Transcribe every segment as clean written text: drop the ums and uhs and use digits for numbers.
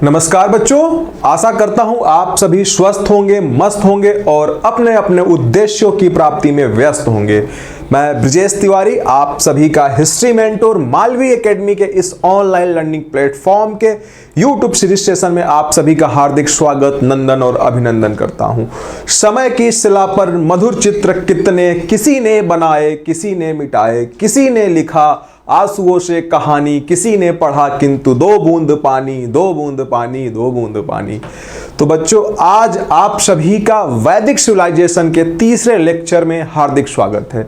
नमस्कार बच्चों, आशा करता हूं आप सभी स्वस्थ होंगे, मस्त होंगे और अपने अपने उद्देश्यों की प्राप्ति में व्यस्त होंगे। मैं ब्रजेश तिवारी आप सभी का हिस्ट्री मेंटोर मालवी एकेडमी के इस ऑनलाइन लर्निंग प्लेटफॉर्म के यूट्यूब सीरीज सेशन में आप सभी का हार्दिक स्वागत, नंदन और अभिनंदन करता हूं। समय की शिला पर मधुर चित्र कितने किसी ने बनाए, किसी ने मिटाए, किसी ने लिखा आंसुओं से कहानी, किसी ने पढ़ा किंतु दो बूंद पानी, दो बूंद पानी, दो बूंद पानी। तो बच्चों, आज आप सभी का वैदिक सिविलाइजेशन के तीसरे लेक्चर में हार्दिक स्वागत है।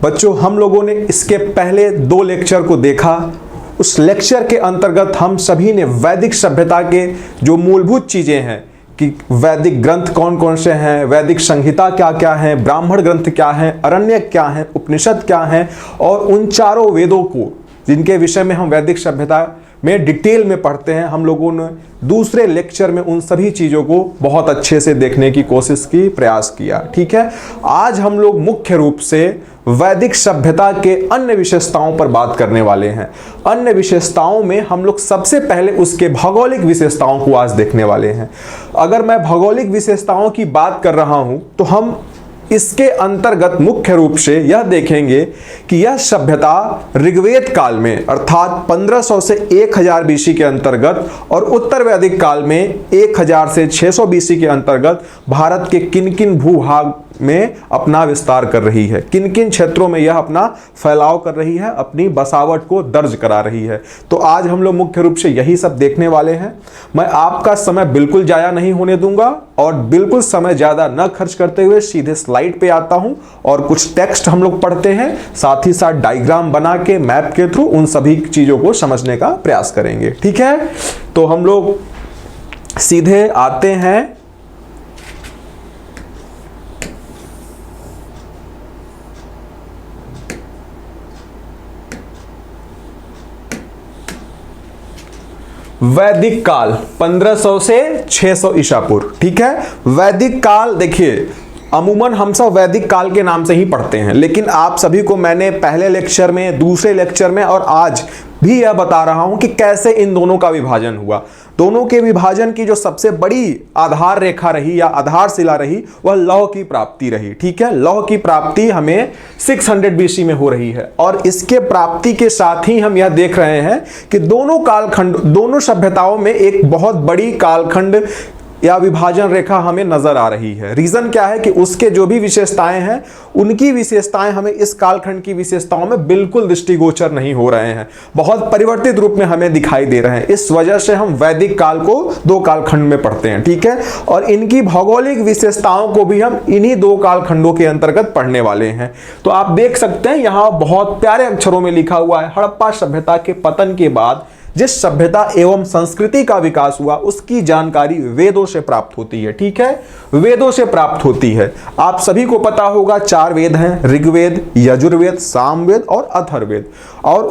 बच्चों, हम लोगों ने इसके पहले 2 लेक्चर को देखा। उस लेक्चर के अंतर्गत हम सभी ने वैदिक सभ्यता के जो मूलभूत चीजें हैं कि वैदिक ग्रंथ कौन कौन से हैं, वैदिक संहिता क्या क्या है, ब्राह्मण ग्रंथ क्या हैं, अरण्यक क्या हैं, उपनिषद क्या हैं, और उन चारों वेदों को जिनके विषय में हम वैदिक सभ्यता में डिटेल में पढ़ते हैं, हम लोगों ने दूसरे लेक्चर में उन सभी चीज़ों को बहुत अच्छे से देखने की कोशिश की, प्रयास किया। ठीक है, आज हम लोग मुख्य रूप से वैदिक सभ्यता के अन्य विशेषताओं पर बात करने वाले हैं। अन्य विशेषताओं में हम लोग सबसे पहले उसके भौगोलिक विशेषताओं को आज देखने वाले हैं। अगर मैं भौगोलिक विशेषताओं की बात कर रहा हूं तो हम इसके अंतर्गत मुख्य रूप से यह देखेंगे कि यह सभ्यता ऋग्वेद काल में अर्थात 1500 से 1000 बीसी के अंतर्गत और उत्तर वैदिक काल में 1000 से 600 बीसी के अंतर्गत भारत के किन किन भूभाग में अपना विस्तार कर रही है, किन किन क्षेत्रों में यह अपना फैलाव कर रही है, अपनी बसावट को दर्ज करा रही है। तो आज हम लोग मुख्य रूप से यही सब देखने वाले हैं। मैं आपका समय बिल्कुल जाया नहीं होने दूंगा और बिल्कुल समय ज्यादा न खर्च करते हुए सीधे स्लाइड पे आता हूं और कुछ टेक्स्ट हम लोग पढ़ते हैं, साथ ही साथ डायग्राम बना के मैप के थ्रू उन सभी चीजों को समझने का प्रयास करेंगे। ठीक है, तो हम लोग सीधे आते हैं वैदिक काल 1500 से 600 ईसा पूर्व। ठीक है, वैदिक काल देखिए, अमूमन हम सब वैदिक काल के नाम से ही पढ़ते हैं, लेकिन आप सभी को मैंने पहले लेक्चर में, दूसरे लेक्चर में और आज भी यह बता रहा हूं कि कैसे इन दोनों का विभाजन हुआ। दोनों के विभाजन की जो सबसे बड़ी आधार रेखा रही या आधारशिला रही वह लौह की प्राप्ति रही। ठीक है, लौह की प्राप्ति हमें 600 बीसी में हो रही है और इसके प्राप्ति के साथ ही हम यह देख रहे हैं कि दोनों कालखंड, दोनों सभ्यताओं में एक बहुत बड़ी कालखंड या विभाजन रेखा हमें नजर आ रही है। रीजन क्या है कि उसके जो भी विशेषताएं हैं, उनकी विशेषताएं हमें इस कालखंड की विशेषताओं में बिल्कुल दृष्टिगोचर नहीं हो रहे हैं, बहुत परिवर्तित रूप में हमें दिखाई दे रहे हैं। इस वजह से हम वैदिक काल को 2 कालखंड में पढ़ते हैं। ठीक है, और इनकी भौगोलिक विशेषताओं को भी हम इन्हीं 2 कालखंडों के अंतर्गत पढ़ने वाले हैं। तो आप देख सकते हैं यहां बहुत प्यारे अक्षरों में लिखा हुआ है, हड़प्पा सभ्यता के पतन के बाद जिस सभ्यता एवं संस्कृति का विकास हुआ उसकी जानकारी वेदों से प्राप्त होती है। ठीक है, वेदों से प्राप्त होती है। आप सभी को पता होगा 4 वेद हैं, ऋग्वेद, यजुर्वेद, सामवेद और अथर्ववेद, और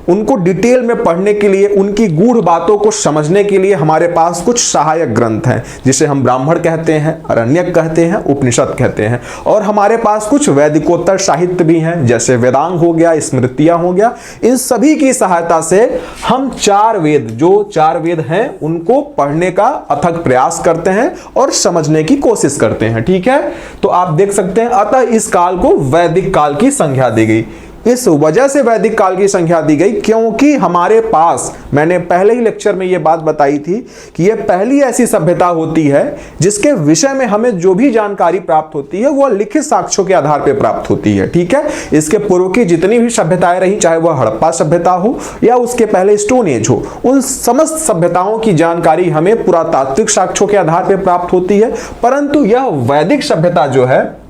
उनको डिटेल में पढ़ने के लिए, उनकी गूढ़ बातों को समझने के लिए हमारे पास कुछ सहायक ग्रंथ हैं, जिसे हम ब्राह्मण कहते हैं, अरण्यक कहते हैं, उपनिषद कहते हैं, और हमारे पास कुछ वैदिकोत्तर साहित्य भी हैं, जैसे वेदांग हो गया, स्मृतियां हो गया। इन सभी की सहायता से हम 4 वेद, जो 4 वेद हैं, उनको पढ़ने का अथक प्रयास करते हैं और समझने की कोशिश करते हैं। ठीक है, तो आप देख सकते हैं, अतः इस काल को वैदिक काल की संज्ञा दी गई। इस वजह से वैदिक काल की संख्या दी गई क्योंकि हमारे पास, मैंने पहले ही लेक्चर में यह बात बताई थी कि यह पहली ऐसी सभ्यता होती है जिसके विषय में हमें जो भी जानकारी प्राप्त होती है वह लिखित साक्ष्यों के आधार पर प्राप्त होती है। ठीक है, इसके पूर्व की जितनी भी सभ्यताएं रही, चाहे वह हड़प्पा सभ्यता हो या उसके पहले स्टोन एज हो, उन समस्त सभ्यताओं की जानकारी हमें पुरातात्विक साक्ष्यों के आधार पर प्राप्त होती है। परंतु यह वैदिक सभ्यता जो है,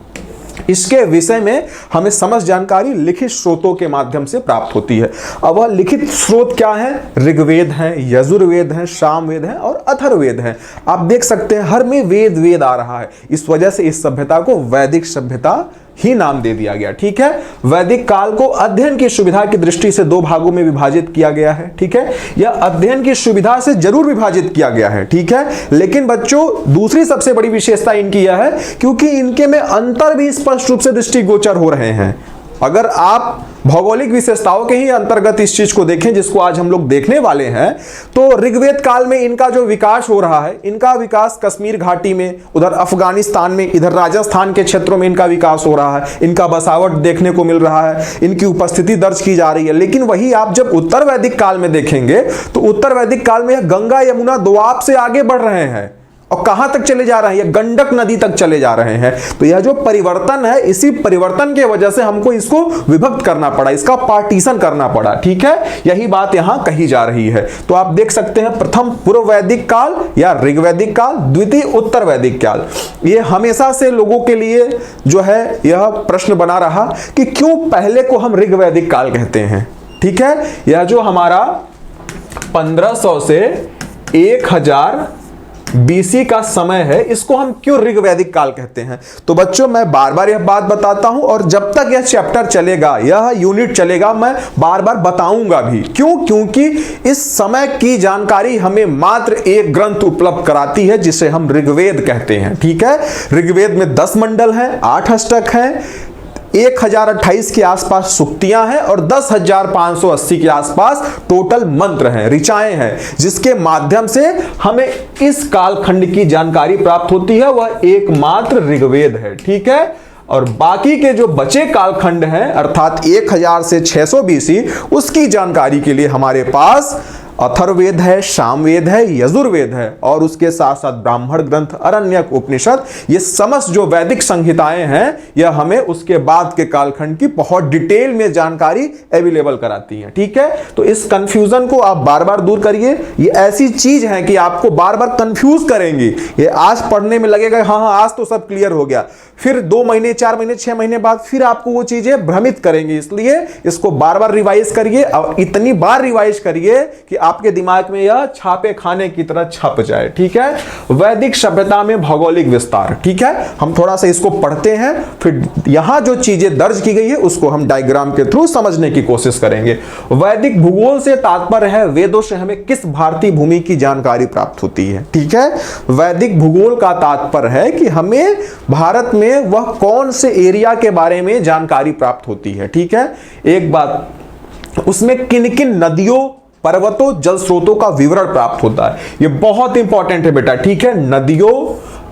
इसके विषय में हमें समस्त जानकारी लिखित स्रोतों के माध्यम से प्राप्त होती है। अब वह लिखित स्रोत क्या है? ऋग्वेद है, यजुर्वेद है, सामवेद है और अथर्ववेद है। आप देख सकते हैं हर में वेद वेद आ रहा है। इस वजह से इस सभ्यता को वैदिक सभ्यता ही नाम दे दिया गया। ठीक है, वैदिक काल को अध्ययन की सुविधा की दृष्टि से 2 भागों में विभाजित किया गया है। ठीक है, यह अध्ययन की सुविधा से जरूर विभाजित किया गया है। ठीक है, लेकिन बच्चों दूसरी सबसे बड़ी विशेषता इनकी यह है क्योंकि इनके में अंतर भी स्पष्ट रूप से दृष्टिगोचर हो रहे हैं। अगर आप भौगोलिक विशेषताओं के ही अंतर्गत इस चीज को देखें जिसको आज हम लोग देखने वाले हैं, तो ऋग्वेद काल में इनका जो विकास हो रहा है, इनका विकास कश्मीर घाटी में, उधर अफगानिस्तान में, इधर राजस्थान के क्षेत्रों में इनका विकास हो रहा है, इनका बसावट देखने को मिल रहा है, इनकी उपस्थिति दर्ज की जा रही है। लेकिन वही आप जब उत्तर वैदिक काल में देखेंगे तो उत्तर वैदिक काल में यह गंगा यमुना दोआब से आगे बढ़ रहे हैं और कहां तक चले जा रहे हैं, ये गंडक नदी तक चले जा रहे हैं। तो यह जो परिवर्तन है, इसी परिवर्तन की वजह से हमको इसको विभक्त करना पड़ा, इसका पार्टीशन करना पड़ा। ठीक है, यही बात यहां कही जा रही है। तो आप देख सकते हैं प्रथम पूर्व वैदिक काल या ऋग्वैदिक काल, द्वितीय उत्तर वैदिक काल। ये हमेशा से लोगों के लिए जो है यह प्रश्न बना रहा कि क्यों पहले को हम ऋग्वैदिक काल कहते हैं। ठीक है, यह जो हमारा 1500 से 1000 BC का समय है, इसको हम क्यों ऋग्वैदिक काल कहते हैं। तो बच्चों मैं बार बार यह बात बताता हूं और जब तक यह चैप्टर चलेगा, यह यूनिट चलेगा, मैं बार बार बताऊंगा भी। क्यों? क्योंकि इस समय की जानकारी हमें मात्र एक ग्रंथ उपलब्ध कराती है जिसे हम ऋग्वेद कहते हैं। ठीक है, ऋग्वेद में 10 मंडल हैं, 8 अष्टक हैं, 1028 के आसपास सूक्तियां हैं और 10,580 के आसपास टोटल मंत्र हैं, ऋचाएं हैं, जिसके माध्यम से हमें इस कालखंड की जानकारी प्राप्त होती है, वह एकमात्र ऋग्वेद है। ठीक है, और बाकी के जो बचे कालखंड हैं अर्थात 1000 से 600 BC, उसकी जानकारी के लिए हमारे पास अथर्ववेद है, सामवेद है, यजुर्वेद है और उसके साथ साथ ब्राह्मण ग्रंथ, अरण्यक, उपनिषद, ये समस्त जो वैदिक संहिताएं हैं, यह हमें उसके बाद के कालखंड की बहुत डिटेल में जानकारी अवेलेबल कराती हैं। ठीक है, तो इस कंफ्यूजन को आप बार बार दूर करिए। ये ऐसी चीज है कि आपको बार बार कंफ्यूज करेंगी। ये आज पढ़ने में लगेगा हाँ हाँ आज तो सब क्लियर हो गया, फिर 2 महीने, 4 महीने, 6 महीने बाद फिर आपको वो चीजें भ्रमित करेंगी। इसलिए इसको बार बार रिवाइज करिए और इतनी बार रिवाइज करिए कि आपके दिमाग में यह छापे खाने की तरह छप जाए। ठीक है, वैदिक सभ्यता में भौगोलिक विस्तार। ठीक है, हम थोड़ा सा इसको पढ़ते हैं, फिर यहां जो चीजें दर्ज की गई है उसको हम डायग्राम के थ्रू समझने की कोशिश करेंगे। वैदिक भूगोल से तात्पर्य है वेदों से हमें किस भारतीय भूमि की जानकारी प्राप्त होती है। ठीक है, वैदिक भूगोल का तात्पर्य है कि हमें भारत में वह कौन से एरिया के बारे में जानकारी प्राप्त होती है। ठीक है, एक बात, उसमें किन किन नदियों, पर्वतों, जल स्रोतों का विवरण प्राप्त होता है। यह बहुत इंपॉर्टेंट है बेटा। ठीक है, नदियों,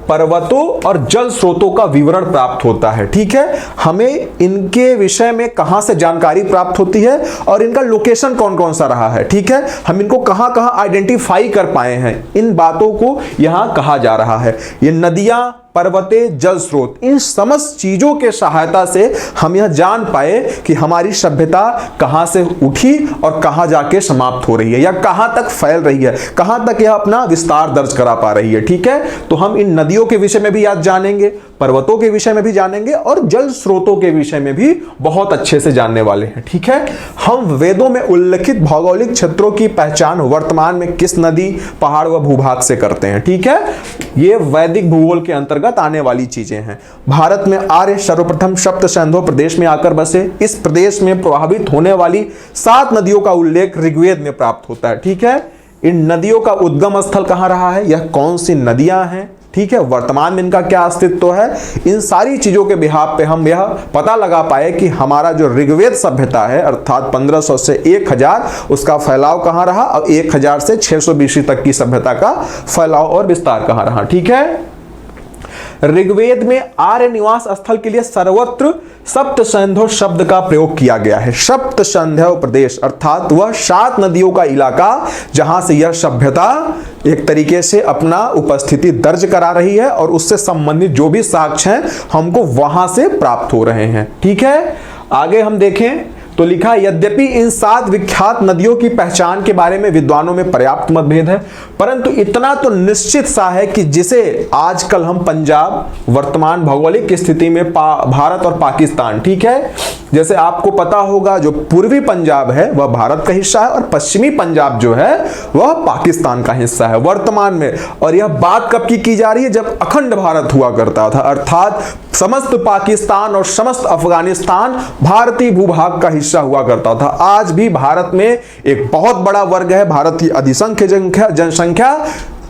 पर्वतों और जल स्रोतों का विवरण प्राप्त होता है। ठीक है, हमें इनके विषय में कहां से जानकारी प्राप्त होती है और इनका लोकेशन कौन कौन सा रहा है। ठीक है, हम इनको कहां कहां आइडेंटिफाई कर पाए हैं, इन बातों को यहां कहा जा रहा है। ये नदियां, पर्वते, जल स्रोत, इन समस्त चीजों के सहायता से हम यह जान पाए कि हमारी सभ्यता कहां से उठी और कहां जाके समाप्त हो रही है या कहां तक फैल रही है, कहां तक यह अपना विस्तार दर्ज करा पा रही है। ठीक है, तो हम इन नदियों के विषय में भी आज जानेंगे, पर्वतों के विषय में भी जानेंगे और जल स्रोतों के विषय में भी बहुत अच्छे से जानने वाले हैं। ठीक है, हम वेदों में उल्लेखित भौगोलिक क्षेत्रों की पहचान वर्तमान में किस नदी, पहाड़ व भूभाग से करते हैं। ठीक है, ये वैदिक भूगोल के अंतर्गत आने वाली चीजें हैं। भारत में आर्य सर्वप्रथम सप्त सिंधु प्रदेश में आकर बसे। इस प्रदेश में प्रभावित होने वाली 7 नदियों का उल्लेख ऋग्वेद में प्राप्त होता है। ठीक है, इन नदियों का उद्गम स्थल कहां रहा है, यह कौन सी नदियां हैं, ठीक है, वर्तमान में इनका क्या अस्तित्व है, इन सारी चीजों के बिहाफ पे हम यह पता लगा पाए कि हमारा जो ऋग्वेद सभ्यता है अर्थात 1500 से 1000, उसका फैलाव कहां रहा और 1000 से 600 BC तक की सभ्यता का फैलाव और विस्तार कहां रहा। ठीक है, ऋग्वेद में आर्य निवास स्थल के लिए सर्वत्र सप्त सिंधु शब्द का प्रयोग किया गया है। सप्त सिंधु प्रदेश अर्थात वह 7 नदियों का इलाका जहां से यह सभ्यता एक तरीके से अपना उपस्थिति दर्ज करा रही है और उससे संबंधित जो भी साक्ष्य हैं हमको वहां से प्राप्त हो रहे हैं। ठीक है, आगे हम देखें तो लिखा, यद्यपि इन 7 विख्यात नदियों की पहचान के बारे में विद्वानों में पर्याप्त मतभेद है, परंतु इतना तो निश्चित सा है कि जिसे आजकल हम पंजाब, वर्तमान भौगोलिक स्थिति में भारत और पाकिस्तान, ठीक है, जैसे आपको पता होगा जो पूर्वी पंजाब है वह भारत का हिस्सा है और पश्चिमी पंजाब जो है वह पाकिस्तान का हिस्सा है वर्तमान में। और यह बात कब की जा रही है, जब अखंड भारत हुआ करता था, अर्थात समस्त पाकिस्तान और समस्त अफगानिस्तान भारतीय भूभाग का हिस्सा हुआ करता था। आज भी भारत में एक बहुत बड़ा वर्ग है, भारत की अधिसंख्य जनसंख्या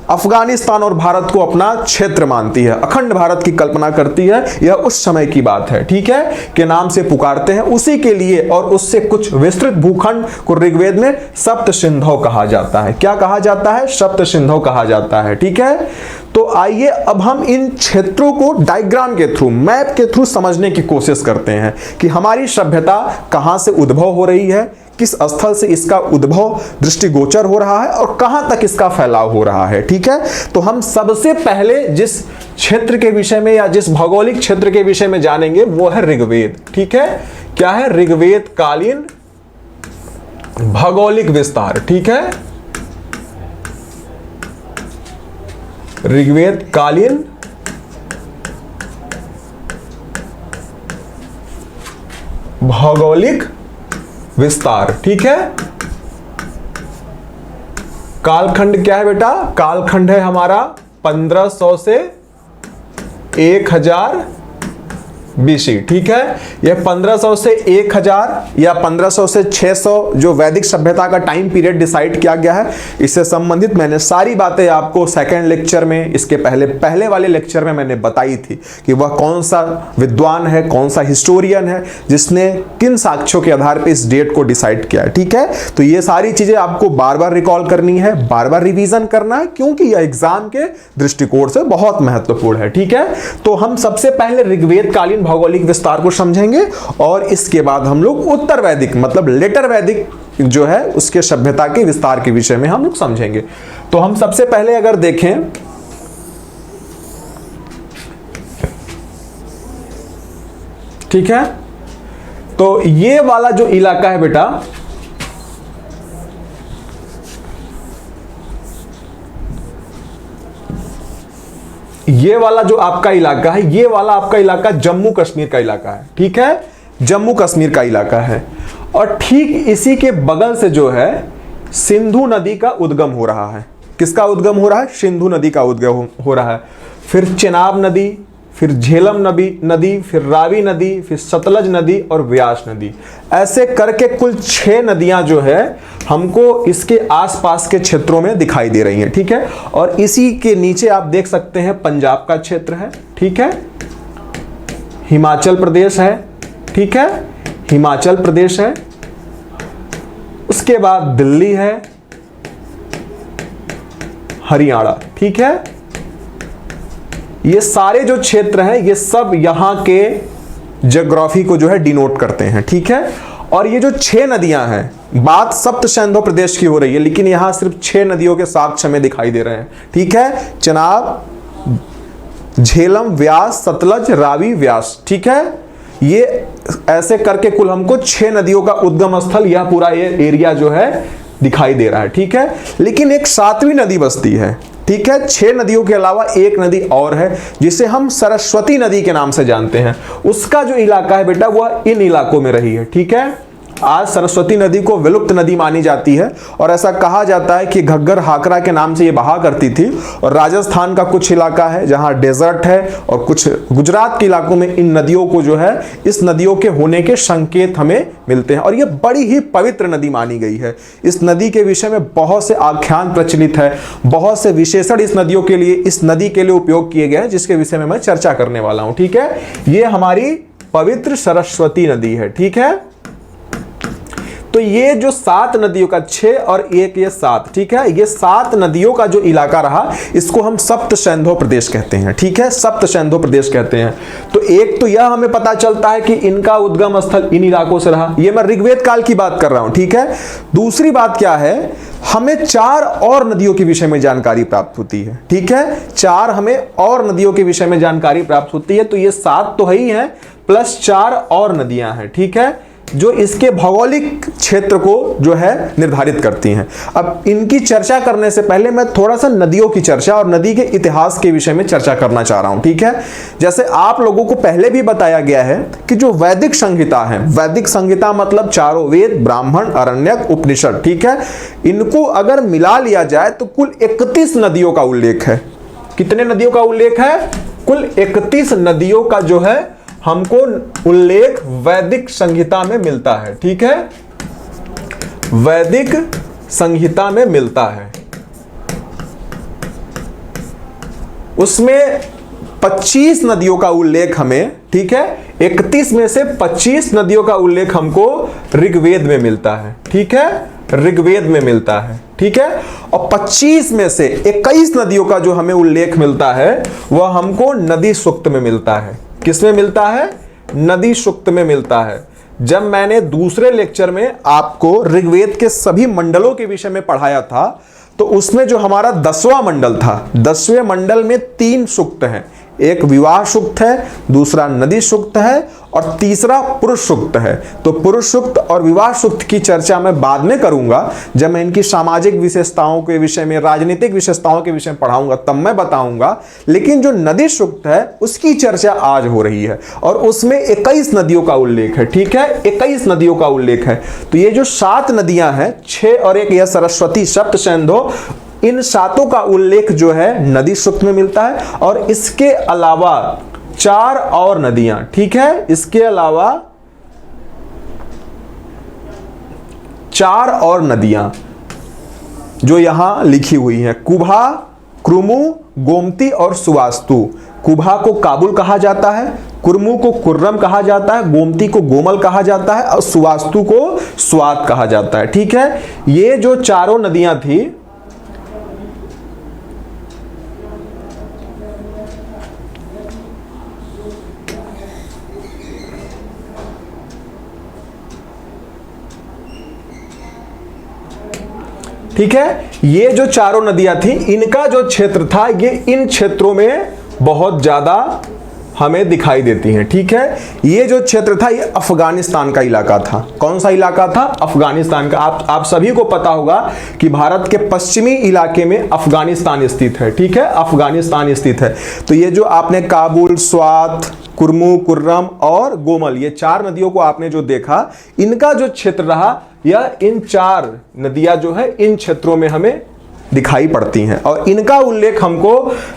अफगानिस्तान और भारत को अपना क्षेत्र मानती है, अखंड भारत की कल्पना करती है। यह उस समय की बात है, ठीक है, के नाम से पुकारते हैं। उसी के लिए और उससे कुछ विस्तृत भूखंड को ऋग्वेद में सप्त सिंधव कहा जाता है। क्या कहा जाता है? सप्त सिंधव कहा जाता है, ठीक है। तो आइए अब हम इन क्षेत्रों को डायग्राम के थ्रू, मैप के थ्रू समझने की कोशिश करते हैं कि हमारी सभ्यता कहां से उद्भव हो रही है, किस स्थल से इसका उद्भव दृष्टिगोचर हो रहा है और कहां तक इसका फैलाव हो रहा है, ठीक है। तो हम सबसे पहले जिस क्षेत्र के विषय में या जिस भौगोलिक क्षेत्र के विषय में जानेंगे वो है ऋग्वेद, ठीक है। क्या है? ऋग्वेद कालीन भौगोलिक विस्तार, ठीक है। ऋग्वेद कालीन भौगोलिक विस्तार, ठीक है। कालखंड क्या है बेटा? कालखंड है हमारा 1500 से 1000 BC, ठीक है। यह 1500 से 1000 या 1500 से 600 जो वैदिक सभ्यता का टाइम पीरियड डिसाइड किया गया है, इससे संबंधित मैंने सारी बातें आपको सेकंड लेक्चर में, इसके पहले वाले लेक्चर में मैंने बताई थी कि वह कौन सा विद्वान है, कौन सा हिस्टोरियन है जिसने किन साक्ष्यों के आधार पर इस डेट को डिसाइड किया है, ठीक है। तो ये सारी चीजें आपको बार बार रिकॉल करनी है, बार बार रिवीजन करना है, क्योंकि यह एग्जाम के दृष्टिकोण से बहुत महत्वपूर्ण है, ठीक है। तो हम सबसे पहले ऋग्वेद कालीन भौगोलिक विस्तार को समझेंगे और इसके बाद हम लोग उत्तर वैदिक मतलब लेटर वैदिक जो है उसके सभ्यता के विस्तार के विषय में हम लोग समझेंगे। तो हम सबसे पहले अगर देखें ठीक है, तो ये वाला जो इलाका है बेटा, ये वाला जो आपका इलाका है, ये वाला आपका इलाका जम्मू कश्मीर का इलाका है, ठीक है, जम्मू कश्मीर का इलाका है। और ठीक इसी के बगल से जो है सिंधु नदी का उद्गम हो रहा है। किसका उद्गम हो रहा है? सिंधु नदी का उद्गम हो रहा है। फिर चेनाब नदी, फिर झेलम नदी, फिर रावी नदी, फिर सतलज नदी और व्यास नदी, ऐसे करके कुल 6 नदियां जो है हमको इसके आसपास के क्षेत्रों में दिखाई दे रही हैं, ठीक है। और इसी के नीचे आप देख सकते हैं पंजाब का क्षेत्र है, ठीक है, हिमाचल प्रदेश है, ठीक है, हिमाचल प्रदेश है, उसके बाद दिल्ली है, हरियाणा, ठीक है। ये सारे जो क्षेत्र हैं ये सब यहां के ज्योग्राफी को जो है डिनोट करते हैं, ठीक है। और ये जो 6 नदियां हैं, बात सप्त सिंधु प्रदेश की हो रही है, लेकिन यहां सिर्फ 6 नदियों के साक्ष्य हमें दिखाई दे रहे हैं, ठीक है। चेनाब, झेलम, व्यास, सतलज, रावी, व्यास, ठीक है। ये ऐसे करके कुल हमको 6 नदियों का उद्गम स्थल, यह पूरा ये एरिया जो है दिखाई दे रहा है, ठीक है। लेकिन एक 7वीं नदी बसती है, ठीक है। 6 नदियों के अलावा एक नदी और है जिसे हम सरस्वती नदी के नाम से जानते हैं। उसका जो इलाका है बेटा वह इन इलाकों में रही है, ठीक है। आज सरस्वती नदी को विलुप्त नदी मानी जाती है और ऐसा कहा जाता है कि घग्गर हाकरा के नाम से ये बहा करती थी। और राजस्थान का कुछ इलाका है जहां डेजर्ट है और कुछ गुजरात के इलाकों में इन नदियों को जो है, इस नदियों के होने के संकेत हमें मिलते हैं और ये बड़ी ही पवित्र नदी मानी गई है। इस नदी के विषय में बहुत से आख्यान प्रचलित है, बहुत से विशेषण इस नदियों के लिए, इस नदी के लिए उपयोग किए गए हैं, जिसके विषय में मैं चर्चा करने वाला हूं, ठीक है। ये हमारी पवित्र सरस्वती नदी है, ठीक है। तो ये जो 7 नदियों का 6 और 1 ये 7, ठीक है, ये 7 नदियों का जो इलाका रहा इसको हम सप्त सिंधु प्रदेश कहते हैं, ठीक है, सप्त सिंधु प्रदेश कहते हैं। तो एक तो यह हमें पता चलता है कि इनका उद्गम स्थल इन इलाकों से रहा, ये मैं ऋग्वेद काल की बात कर रहा हूं, ठीक है। दूसरी बात क्या है, हमें 4 और नदियों के विषय में जानकारी प्राप्त होती है, ठीक है। 4 हमें और नदियों के विषय में जानकारी प्राप्त होती है। तो ये 7 तो है ही है, प्लस 4 और नदियां हैं, ठीक है, जो इसके भौगोलिक क्षेत्र को जो है निर्धारित करती हैं। अब इनकी चर्चा करने से पहले मैं थोड़ा सा नदियों की चर्चा और नदी के इतिहास के विषय में चर्चा करना चाह रहा हूं, ठीक है। जैसे आप लोगों को पहले भी बताया गया है कि जो वैदिक संहिता है, वैदिक संहिता मतलब चारों वेद, ब्राह्मण, अरण्यक, उपनिषद, ठीक है, इनको अगर मिला लिया जाए तो कुल 31 नदियों का उल्लेख है। कितने नदियों का उल्लेख है? कुल 31 नदियों का जो है हमको उल्लेख वैदिक संहिता में मिलता है, ठीक है, वैदिक संहिता में मिलता है। उसमें 25 नदियों का उल्लेख हमें, ठीक है, 31 में से 25 नदियों का उल्लेख हमको ऋग्वेद में मिलता है, ठीक है, ऋग्वेद में मिलता है, ठीक है। और 25 में से 21 नदियों का जो हमें उल्लेख मिलता है वह हमको नदी सूक्त में मिलता है। किसमें मिलता है? नदी सूक्त में मिलता है। जब मैंने दूसरे लेक्चर में आपको ऋग्वेद के सभी मंडलों के विषय में पढ़ाया था तो उसमें जो हमारा 10वां मंडल था, 10वें मंडल में 3 सूक्त हैं। एक विवाह सूक्त है, दूसरा नदी सूक्त है और तीसरा पुरुष सूक्त है। तो पुरुष सूक्त और विवाह सूक्त की चर्चा मैं बाद में करूंगा, जब मैं इनकी सामाजिक विशेषताओं के विषय में, राजनीतिक विशेषताओं के विषय में पढ़ाऊंगा तब मैं बताऊंगा। लेकिन जो नदी सूक्त है उसकी चर्चा आज हो रही है और उसमें 21 नदियों का उल्लेख है, ठीक है, 21 नदियों का उल्लेख है। तो ये जो 7 नदियां हैं, 6 और 1 यह सरस्वती, सप्त सिंधु, इन 7 का उल्लेख जो है नदी सूक्त में मिलता है। और इसके अलावा 4 और नदियां, ठीक है, इसके अलावा 4 और नदियां जो यहां लिखी हुई हैं, कुभा, कुर्मु, गोमती और सुवास्तु। कुभा को काबुल कहा जाता है, कुर्मु को कुर्रम कहा जाता है, गोमती को गोमल कहा जाता है और सुवास्तु को स्वात कहा जाता है, ठीक है। ये जो चारों नदियां थी, ठीक है, ये जो चारों नदियां थी इनका जो क्षेत्र था ये इन क्षेत्रों में बहुत ज्यादा हमें दिखाई देती हैं, ठीक है। ये जो क्षेत्र था ये अफगानिस्तान का इलाका था। कौन सा इलाका था? अफगानिस्तान का। आप सभी को पता होगा कि भारत के पश्चिमी इलाके में अफगानिस्तान स्थित है, ठीक है, अफगानिस्तान स्थित है। तो ये जो आपने काबुल, स्वात, कुर्मु, कुर्रम और गोमल, ये 4 नदियों को आपने जो देखा, इनका जो क्षेत्र रहा, यह इन 4 नदियां जो है इन क्षेत्रों में हमें दिखाई पड़ती हैं और इनका उल्लेख हमको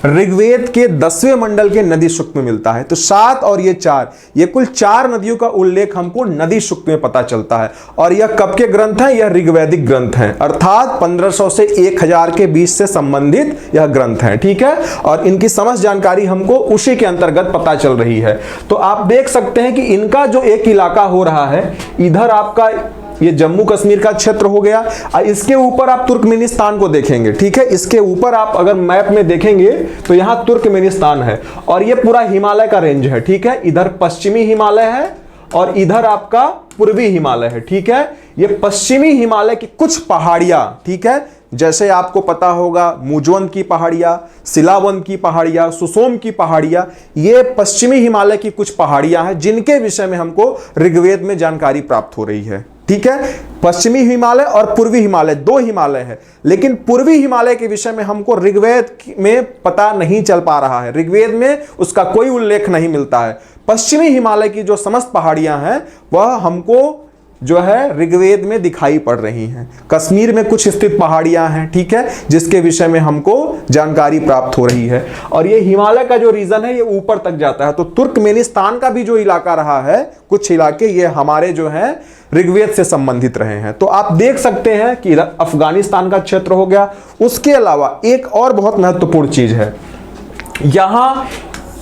ऋग्वेद के 10वें मंडल के नदी सूक्त में मिलता है। तो 7 और ये 4, ये कुल 4 नदियों का उल्लेख हमको नदी सूक्त में पता चलता है। और यह कब के ग्रंथ हैं? यह ऋग्वैदिक ग्रंथ हैं, अर्थात 1500 से 1000 के बीच से संबंधित यह ग्रंथ हैं, ठीक है। और इनकी समस्त जानकारी हमको उसी के अंतर्गत पता चल रही है। तो आप देख सकते हैं कि इनका जो एक इलाका हो रहा है, इधर आपका ये जम्मू कश्मीर का क्षेत्र हो गया, इसके ऊपर आप तुर्कमेनिस्तान को देखेंगे, ठीक है, इसके ऊपर आप अगर मैप में देखेंगे तो यहां तुर्कमेनिस्तान है और ये पूरा हिमालय का रेंज है, ठीक है। इधर पश्चिमी हिमालय है और इधर आपका पूर्वी हिमालय है, ठीक है। ये पश्चिमी हिमालय की कुछ पहाड़ियां, ठीक है, जैसे आपको पता होगा मुजवन की पहाड़ियां, सिलावन की पहाड़ियां, सुसोम की पहाड़ियां, ये पश्चिमी हिमालय की कुछ पहाड़ियां हैं जिनके विषय में हमको ऋग्वेद में जानकारी प्राप्त हो रही है, ठीक है। पश्चिमी हिमालय और पूर्वी हिमालय, 2 हिमालय है, लेकिन पूर्वी हिमालय के विषय में हमको ऋग्वेद में पता नहीं चल पा रहा है, ऋग्वेद में उसका कोई उल्लेख नहीं मिलता है। पश्चिमी हिमालय की जो समस्त पहाड़ियां हैं वह हमको जो है ऋग्वेद में दिखाई पड़ रही हैं। कश्मीर में कुछ स्थित पहाड़ियां हैं, ठीक है, जिसके विषय में हमको जानकारी प्राप्त हो रही है। और ये हिमालय का जो रीजन है ये ऊपर तक जाता है। तो तुर्कमेनिस्तान का भी जो इलाका रहा है, कुछ इलाके ये हमारे जो है ऋग्वेद से संबंधित रहे हैं। तो आप देख सकते हैं कि अफगानिस्तान का क्षेत्र हो गया। उसके अलावा एक और बहुत महत्वपूर्ण चीज है, यहां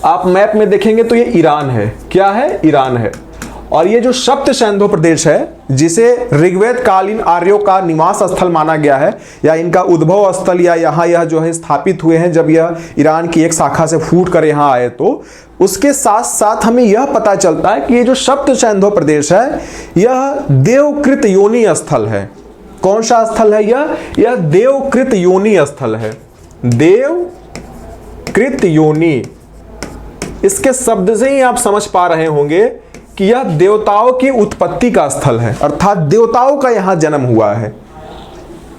आप मैप में देखेंगे तो ये ईरान है। क्या है? ईरान है। और ये जो सप्त सिंधु प्रदेश है, जिसे ऋग्वेद कालीन आर्यों का निवास स्थल माना गया है या इनका उद्भव स्थल, या यहाँ यह जो है स्थापित हुए हैं जब यह ईरान की एक शाखा से फूट कर यहाँ आए, तो उसके साथ साथ हमें यह पता चलता है कि ये जो सप्त सिंधु प्रदेश है यह देवकृत योनि स्थल है। कौन सा स्थल है? यह देवकृत योनि स्थल है। देवकृत योनि, इसके शब्द से ही आप समझ पा रहे होंगे कि यह देवताओं की उत्पत्ति का स्थल है, अर्थात देवताओं का यहां जन्म हुआ है।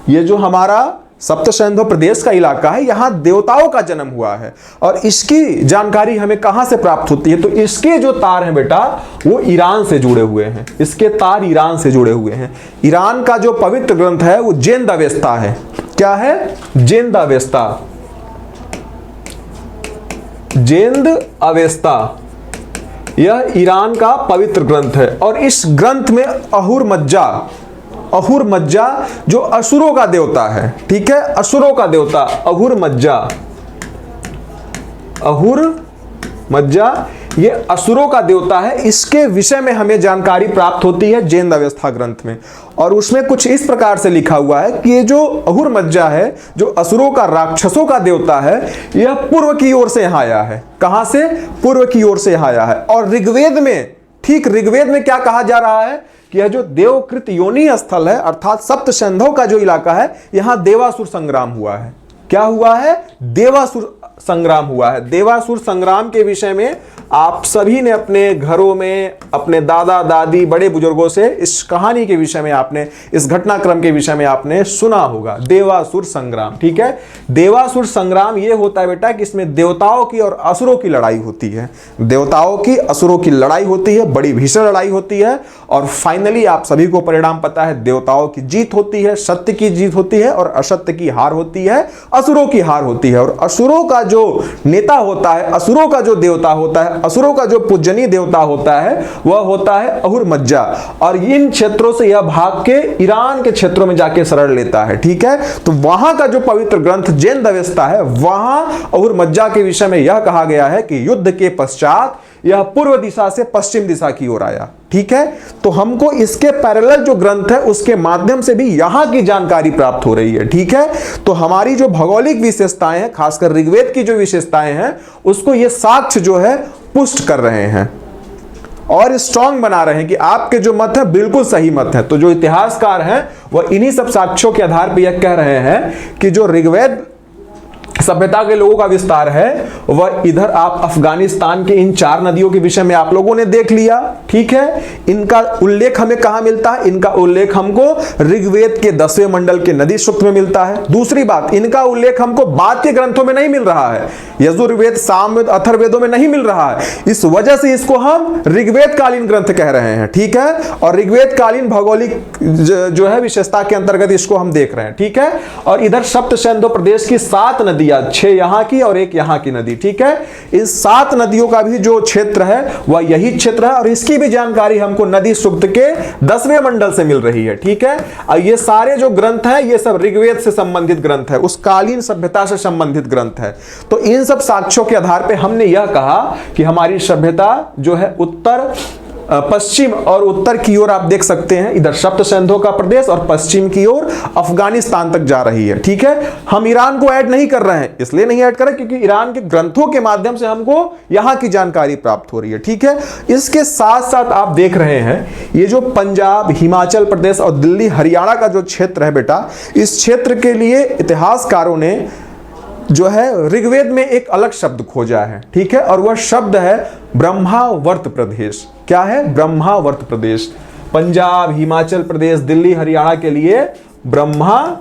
ये जो हमारा सप्त सिंधु प्रदेश का इलाका है, यहां देवताओं का जन्म हुआ है। और इसकी जानकारी हमें कहां से प्राप्त होती है? तो इसके जो तार हैं बेटा वो ईरान से जुड़े हुए हैं। इसके तार ईरान से जुड़े हुए हैं। ईरान का जो पवित्र ग्रंथ है वो जेंद अवेस्ता है। क्या है? जेंद अवेस्ता। जेंद अवेस्ता यह ईरान का पवित्र ग्रंथ है। और इस ग्रंथ में अहुर मज्जा जो असुरों का देवता है, ठीक है, असुरों का देवता अहुर मज्जा, अहुर मज्जा ये असुरों का देवता है। इसके विषय में हमें जानकारी प्राप्त होती है जैन अव्यवस्था ग्रंथ में, और उसमें कुछ इस प्रकार से लिखा हुआ है कि ये जो अहुर मज्जा है, जो असुरों का, राक्षसों का देवता है, यह पूर्व की ओर से यहां आया है। कहां से? पूर्व की ओर से यहां आया है। और ऋग्वेद में, ठीक ऋग्वेद में क्या कहा जा रहा है कि यह जो देवकृत योनि स्थल है, अर्थात सप्त सिंधु का जो इलाका है, यहां देवासुर संग्राम हुआ है। क्या हुआ है? देवासुर संग्राम हुआ है। देवासुर संग्राम के विषय में आप सभी ने अपने घरों में, अपने दादा दादी, बड़े बुजुर्गों से इस कहानी के विषय में आपने, इस घटनाक्रम के विषय में आपने सुना होगा, देवासुर संग्राम। ठीक है, देवासुर संग्राम ये होता है बेटा कि इसमें देवताओं की और असुरों की लड़ाई होती है। देवताओं की, असुरों की लड़ाई होती है, बड़ी भीषण लड़ाई होती है, और फाइनली आप सभी को परिणाम पता है, देवताओं की जीत होती है, सत्य की जीत होती है, और असत्य की हार होती है, असुरों की हार होती है। और असुरों का जो नेता होता है, असुरों का जो देवता होता है, असुरों का जो पूजनीय देवता होता है, वह होता है अहुर मज्जा। और इन क्षेत्रों से यह भाग के ईरान के क्षेत्रों में जाके शरण लेता है। ठीक है, तो वहां का जो पवित्र ग्रंथ जैन अव्यवस्था है, वहां अहुर मज्जा के विषय में यह कहा गया है कि युद्ध के पश्चात यह पूर्व दिशा से पश्चिम दिशा की ओर आया। ठीक है, तो हमको इसके पैरेलल जो ग्रंथ है उसके माध्यम से भी यहां की जानकारी प्राप्त हो रही है। ठीक है, तो हमारी जो भौगोलिक विशेषताएं हैं, खासकर ऋग्वेद की जो विशेषताएं हैं, उसको ये साक्ष्य जो है पुष्ट कर रहे हैं और स्ट्रांग बना रहे हैं कि आपके जो मत है बिल्कुल सही मत है। तो जो इतिहासकार हैं वह इन्हीं सब साक्ष्यों के आधार पर यह कह रहे हैं कि जो ऋग्वेद सभ्यता के लोगों का विस्तार है, वह इधर आप अफगानिस्तान के इन 4 नदियों के विषय में आप लोगों ने देख लिया। ठीक है, इनका उल्लेख हमें कहां मिलता है? इनका उल्लेख हमको ऋग्वेद के 10वें मंडल के नदी सूक्त में मिलता है। दूसरी बात, इनका उल्लेख हमको बाद के ग्रंथों में नहीं मिल रहा है, यजुर्वेद, सामवेद, अथर्ववेदों में नहीं मिल रहा है। इस वजह से इसको हम ऋग्वेद कालीन ग्रंथ कह रहे हैं। ठीक है, और ऋग्वेद कालीन भौगोलिक जो है विशेषता के अंतर्गत इसको हम देख रहे हैं। ठीक है, और इधर सप्त सिंधु प्रदेश की 7 नदियां, 6 यहां की और 1 यहां की नदी। ठीक है, इस 7 नदियों का भी जो क्षेत्र है वह यही क्षेत्र है, और इसकी भी जानकारी हमको नदी सूक्त के 10वें मंडल से मिल रही है। ठीक है, और ये सारे जो ग्रंथ हैं ये सब ऋग्वेद से संबंधित ग्रंथ है, उस कालीन सभ्यता से संबंधित ग्रंथ है। तो इन सब साक्ष्यों के आधार पर हमने यह कहा कि हमारी सभ्यता जो है उत्तर, पश्चिम और उत्तर की ओर आप देख सकते हैं, इधर सप्त सिंधु का प्रदेश और पश्चिम की ओर अफगानिस्तान तक जा रही है। ठीक है, हम ईरान को ऐड नहीं कर रहे हैं, इसलिए नहीं ऐड कर रहे क्योंकि ईरान के ग्रंथों के माध्यम से हमको यहां की जानकारी प्राप्त हो रही है। ठीक है, इसके साथ साथ आप देख रहे हैं ये जो पंजाब, हिमाचल प्रदेश और दिल्ली हरियाणा का जो क्षेत्र है बेटा, इस क्षेत्र के लिए इतिहासकारों ने जो है ऋग्वेद में एक अलग शब्द खोजा है। ठीक है, और वह शब्द है ब्रह्मावर्त प्रदेश। क्या है? ब्रह्मावर्त प्रदेश। पंजाब, हिमाचल प्रदेश, दिल्ली, हरियाणा के लिए ब्रह्मावर्त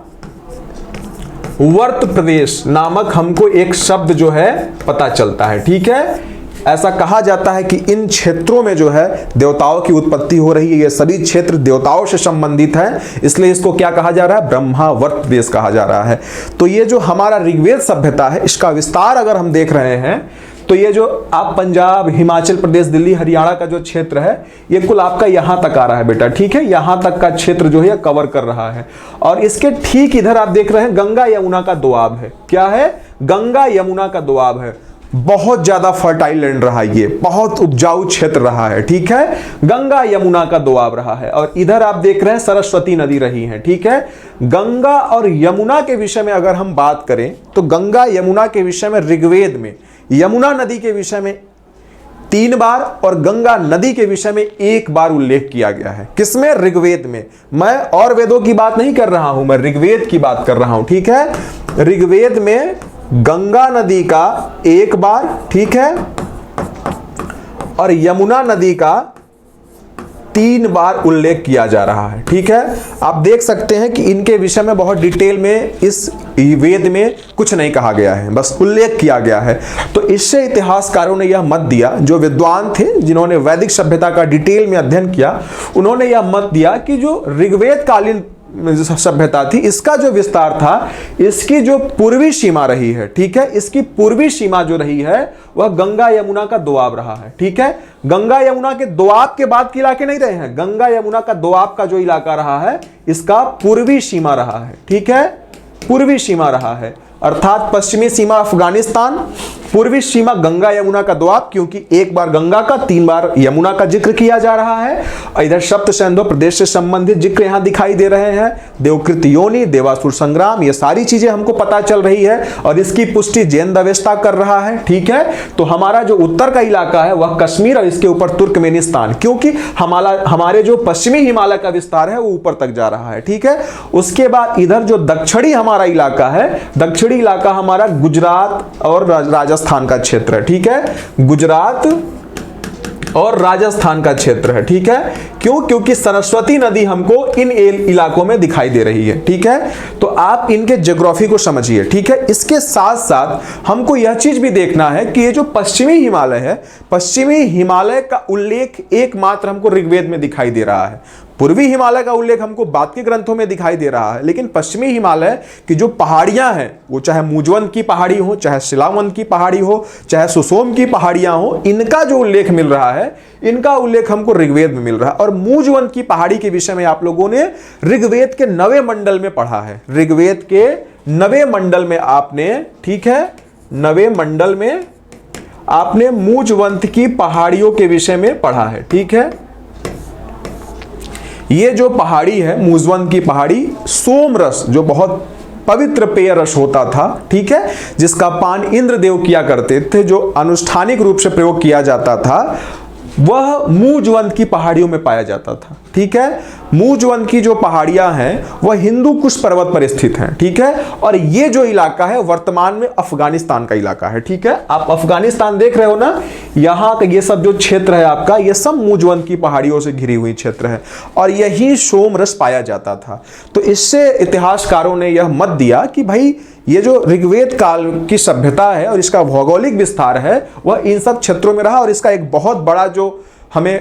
प्रदेश नामक हमको एक शब्द जो है पता चलता है। ठीक है, ऐसा कहा जाता है कि इन क्षेत्रों में जो है देवताओं की उत्पत्ति हो रही है, ये सभी क्षेत्र देवताओं से संबंधित हैं, इसलिए इसको क्या कहा जा रहा है? ब्रह्मावर्त प्रदेश कहा जा रहा है। तो ये जो हमारा ऋग्वेद सभ्यता है, इसका विस्तार अगर हम देख रहे हैं तो ये जो आप पंजाब, हिमाचल प्रदेश, दिल्ली, हरियाणा का जो क्षेत्र है, ये कुल आपका यहां तक आ रहा है बेटा। ठीक है, यहां तक का क्षेत्र जो है कवर कर रहा है, और इसके ठीक इधर आप देख रहे हैं गंगा यमुना का दोआब है। क्या है? गंगा यमुना का दोआब है। बहुत ज्यादा फर्टाइल लैंड रहा है, ये बहुत उपजाऊ क्षेत्र रहा है। ठीक है, गंगा यमुना का दोआब रहा है, और इधर आप देख रहे हैं सरस्वती नदी रही है। ठीक है, गंगा और यमुना के विषय में अगर हम बात करें तो गंगा यमुना के विषय में ऋग्वेद में यमुना नदी के विषय में 3 बार और गंगा नदी के विषय में 1 बार उल्लेख किया गया है। किसमें? ऋग्वेद में। मैं और वेदों की बात नहीं कर रहा हूं, मैं ऋग्वेद की बात कर रहा हूं। ठीक है, ऋग्वेद में गंगा नदी का 1 बार, ठीक है, और यमुना नदी का 3 बार उल्लेख किया जा रहा है। ठीक है, आप देख सकते हैं कि इनके विषय में बहुत डिटेल में इस वेद में कुछ नहीं कहा गया है, बस उल्लेख किया गया है। तो इससे इतिहासकारों ने यह मत दिया, जो विद्वान थे जिन्होंने वैदिक सभ्यता का डिटेल में अध्ययन किया, उन्होंने यह मत दिया कि जो ऋग्वेद कालीन सभ्यता थी, इसका जो विस्तार था, इसकी जो पूर्वी सीमा रही है, ठीक है, इसकी पूर्वी सीमा जो रही है वह गंगा यमुना का दोआब रहा है। ठीक है, गंगा यमुना के दोआब के बाद के इलाके नहीं रहे हैं, गंगा यमुना का दोआब का जो इलाका रहा है इसका पूर्वी सीमा रहा है। ठीक है, पूर्वी सीमा रहा है, अर्थात पश्चिमी सीमा अफगानिस्तान, पूर्वी सीमा गंगा यमुना का द्वाब, क्योंकि एक बार गंगा का 3 बार यमुना का जिक्र किया जा रहा है। इधर सप्त सैंधव प्रदेश से संबंधित जिक्र यहां दिखाई दे रहे हैं। देवकृत योनि, देवासुर संग्राम, ये सारी चीजें हमको पता चल रही है और इसकी पुष्टि जैन दवेस्ता कर रहा है। ठीक है, तो हमारा जो उत्तर का इलाका है वह कश्मीर और इसके ऊपर तुर्कमेनिस्तान, क्योंकि हमारे जो पश्चिमी हिमालय का विस्तार है वो ऊपर तक जा रहा है। ठीक है, उसके बाद इधर जो दक्षिणी हमारा इलाका है, दक्षिणी इलाका हमारा गुजरात और राजस्थान का क्षेत्र है। ठीक है, गुजरात और राजस्थान का क्षेत्र है। ठीक है, क्यों? क्योंकि सरस्वती नदी हमको इन इलाकों में दिखाई दे रही है। ठीक है, तो आप इनके ज्योग्राफी को समझिए। ठीक है, इसके साथ साथ हमको यह चीज भी देखना है कि ये जो पश्चिमी हिमालय है, पश्चिमी हिमालय का उल्लेख एकमात्र हमको ऋग्वेद में दिखाई दे रहा है। पूर्वी हिमालय का उल्लेख हमको बाद के ग्रंथों में दिखाई दे रहा है, लेकिन पश्चिमी हिमालय की जो पहाड़ियां हैं, वो चाहे मूजवंत की पहाड़ी हो, चाहे शिलावंत की पहाड़ी हो, चाहे सुसोम की पहाड़ियां हो, इनका जो उल्लेख मिल रहा है, इनका उल्लेख हमको ऋग्वेद में मिल रहा है। और मूजवंत की पहाड़ी के विषय में आप लोगों ने ऋग्वेद के 9वें मंडल में पढ़ा है। ऋग्वेद के 9वें मंडल में आपने, ठीक है, 9वें मंडल में आपने मूजवंत की पहाड़ियों के विषय में पढ़ा है। ठीक है, ये जो पहाड़ी है मूजवंत की पहाड़ी, सोमरस जो बहुत पवित्र पेय रस होता था, ठीक है, जिसका पान इंद्रदेव किया करते थे, जो अनुष्ठानिक रूप से प्रयोग किया जाता था, वह मूजवंत की पहाड़ियों में पाया जाता था। ठीक है, मूजवंत की जो पहाड़ियां हैं वह हिंदू कुश पर्वत पर स्थित हैं। ठीक है, और ये जो इलाका है वर्तमान में अफगानिस्तान का इलाका है। ठीक है, आप अफगानिस्तान देख रहे हो ना, यहाँ का ये सब जो क्षेत्र है आपका, ये सब मूजवंत की पहाड़ियों से घिरी हुई क्षेत्र है और यही सोमरस पाया जाता था। तो इससे इतिहासकारों ने यह मत दिया कि भाई ये जो ऋग्वेद काल की सभ्यता है और इसका भौगोलिक विस्तार है वह इन सब क्षेत्रों में रहा और इसका एक बहुत बड़ा जो हमें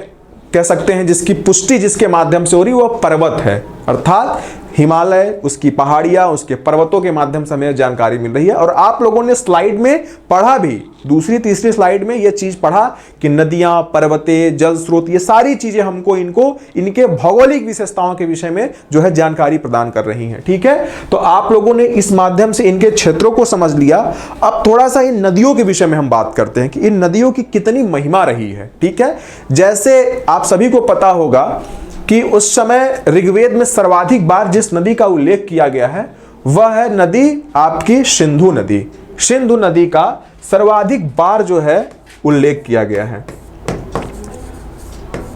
कह सकते हैं जिसकी पुष्टि जिसके माध्यम से हो रही वह पर्वत है, अर्थात हिमालय, उसकी पहाड़ियां, उसके पर्वतों के माध्यम से हमें जानकारी मिल रही है। और आप लोगों ने स्लाइड में पढ़ा भी, दूसरी तीसरी स्लाइड में यह चीज पढ़ा कि नदियां, पर्वतें, जल स्रोत, ये सारी चीजें हमको इनके भौगोलिक विशेषताओं के विषय में जो है जानकारी प्रदान कर रही हैं। ठीक है, तो आप लोगों ने इस माध्यम से इनके क्षेत्रों को समझ लिया। अब थोड़ा सा इन नदियों के विषय में हम बात करते हैं कि इन नदियों की कितनी महिमा रही है। ठीक है, जैसे आप सभी को पता होगा कि उस समय ऋग्वेद में सर्वाधिक बार जिस नदी का उल्लेख किया गया है वह है नदी आपकी सिंधु नदी। सिंधु नदी का सर्वाधिक बार जो है उल्लेख किया गया है,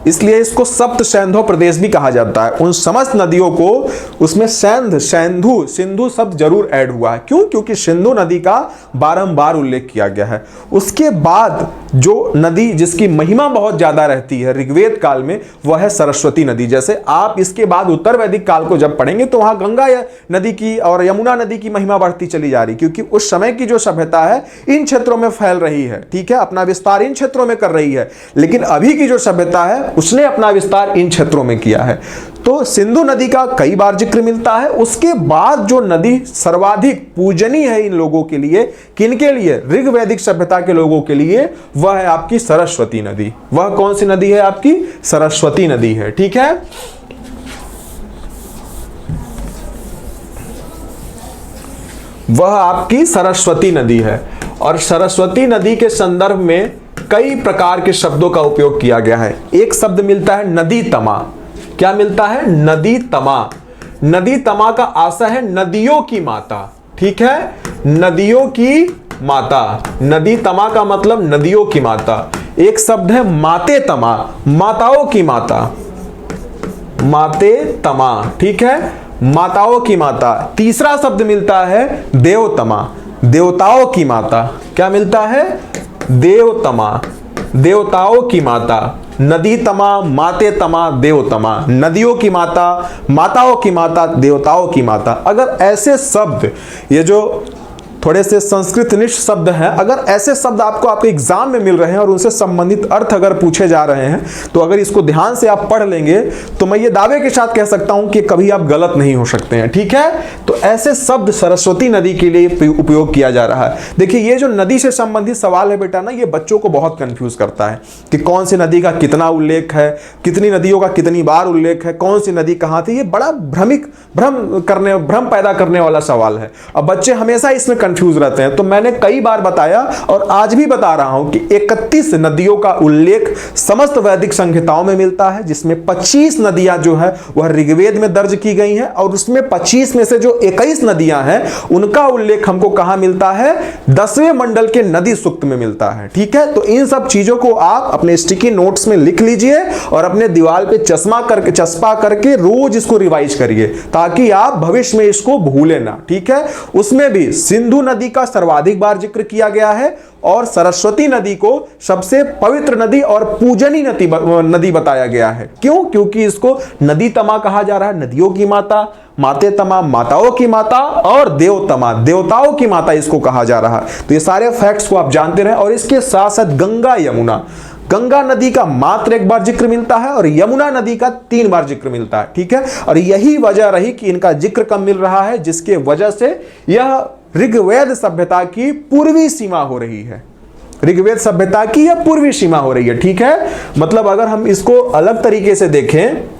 इसलिए इसको सप्त सैंधव प्रदेश भी कहा जाता है। उन समस्त नदियों को उसमें सैंध, सैंधु, सिंधु शब्द जरूर ऐड हुआ है। क्यों? क्योंकि सिंधु नदी का बारंबार उल्लेख किया गया है। उसके बाद जो नदी जिसकी महिमा बहुत ज्यादा रहती है ऋग्वेद काल में वह है सरस्वती नदी। जैसे आप इसके बाद उत्तर वैदिक काल को जब पढ़ेंगे तो वहां गंगा नदी की और यमुना नदी की महिमा बढ़ती चली जा रही, क्योंकि उस समय की जो सभ्यता है इन क्षेत्रों में फैल रही है। ठीक है, अपना विस्तार इन क्षेत्रों में कर रही है, लेकिन अभी की जो सभ्यता है उसने अपना विस्तार इन क्षेत्रों में किया है। तो सिंधु नदी का कई बार जिक्र मिलता है। उसके बाद जो नदी सर्वाधिक पूजनीय है इन लोगों के लिए, किनके लिए? ऋग्वैदिक सभ्यता के लोगों के लिए, वह है आपकी सरस्वती नदी। वह कौन सी नदी है? आपकी सरस्वती नदी है। ठीक है, वह आपकी सरस्वती नदी है। और सरस्वती नदी के संदर्भ में कई प्रकार के शब्दों का उपयोग किया गया है। एक शब्द मिलता है नदी तमा। क्या मिलता है? नदी तमा। नदी तमा का आशय है नदियों की माता। ठीक है, नदियों की माता। नदी तमा का मतलब नदियों की माता। एक शब्द है माते तमा, माताओं की माता। माते तमा, ठीक है, माताओं की माता। तीसरा शब्द मिलता है देवतमा, देवताओं की माता। क्या मिलता है? देवतमा, देवताओं की माता। नदी तमा, माते तमा, देवतमा। नदियों की माता, माताओं की माता, देवताओं की माता। अगर ऐसे शब्द, ये जो थोड़े से संस्कृत निष्ठ शब्द हैं, अगर ऐसे शब्द आपको आपके एग्जाम में मिल रहे हैं और उनसे संबंधित अर्थ अगर पूछे जा रहे हैं, तो अगर इसको ध्यान से आप पढ़ लेंगे तो मैं ये दावे के साथ कह सकता हूं कि कभी आप गलत नहीं हो सकते हैं। ठीक है, तो ऐसे शब्द सरस्वती नदी के लिए उपयोग किया जा रहा है। देखिए, ये जो नदी से संबंधित सवाल है बेटा ना, ये बच्चों को बहुत कंफ्यूज करता है कि कौन सी नदी का कितना उल्लेख है, कितनी नदियों का कितनी बार उल्लेख है, कौन सी नदी कहां थी। ये बड़ा भ्रम पैदा करने वाला सवाल है। अब बच्चे हमेशा इसमें कंफ्यूज रहते हैं। तो मैंने कई बार बताया और आज भी बता रहा हूं कि 31 नदियों का उल्लेख समस्त वैदिक संहिताओं में मिलता है, जिसमें 25 नदियां जो है वह ऋग्वेद में दर्ज की गई हैं और उसमें 25 में से जो 21 नदियां हैं उनका उल्लेख हमको कहां मिलता है, 10वें मंडल के नदी सूक्त में मिलता है। ठीक है, तो इन सब चीजों को आप अपने स्टिकी नोट्स में लिख लीजिए और अपने दीवार पे चस्पा करके रोज इसको रिवाइज करिए ताकि आप भविष्य में इसको भूलें ना। ठीक है, उसमें भी सिंधु नदी का सर्वाधिक बार जिक्र किया गया है और सरस्वती नदी को सबसे पवित्र नदी और पूजनीय नदी बताया गया है। क्यों? क्योंकि इसको नदी तमा कहा जा रहा है, नदियों की माता, माते तमा माताओं की माता, और देव तमा देवताओं की माता इसको कहा जा रहा है। तो ये सारे फैक्ट्स को आप जानते रहे। और इसके साथ साथ गंगा यमुना, गंगा नदी का मात्र 1 बार जिक्र मिलता है और यमुना नदी का 3 बार जिक्र मिलता है। ठीक है, और यही वजह रही कि इनका जिक्र कम मिल रहा है, जिसके वजह से यह ऋग्वेद सभ्यता की पूर्वी सीमा हो रही है। ऋग्वेद सभ्यता की यह पूर्वी सीमा हो रही है। ठीक है, मतलब अगर हम इसको अलग तरीके से देखें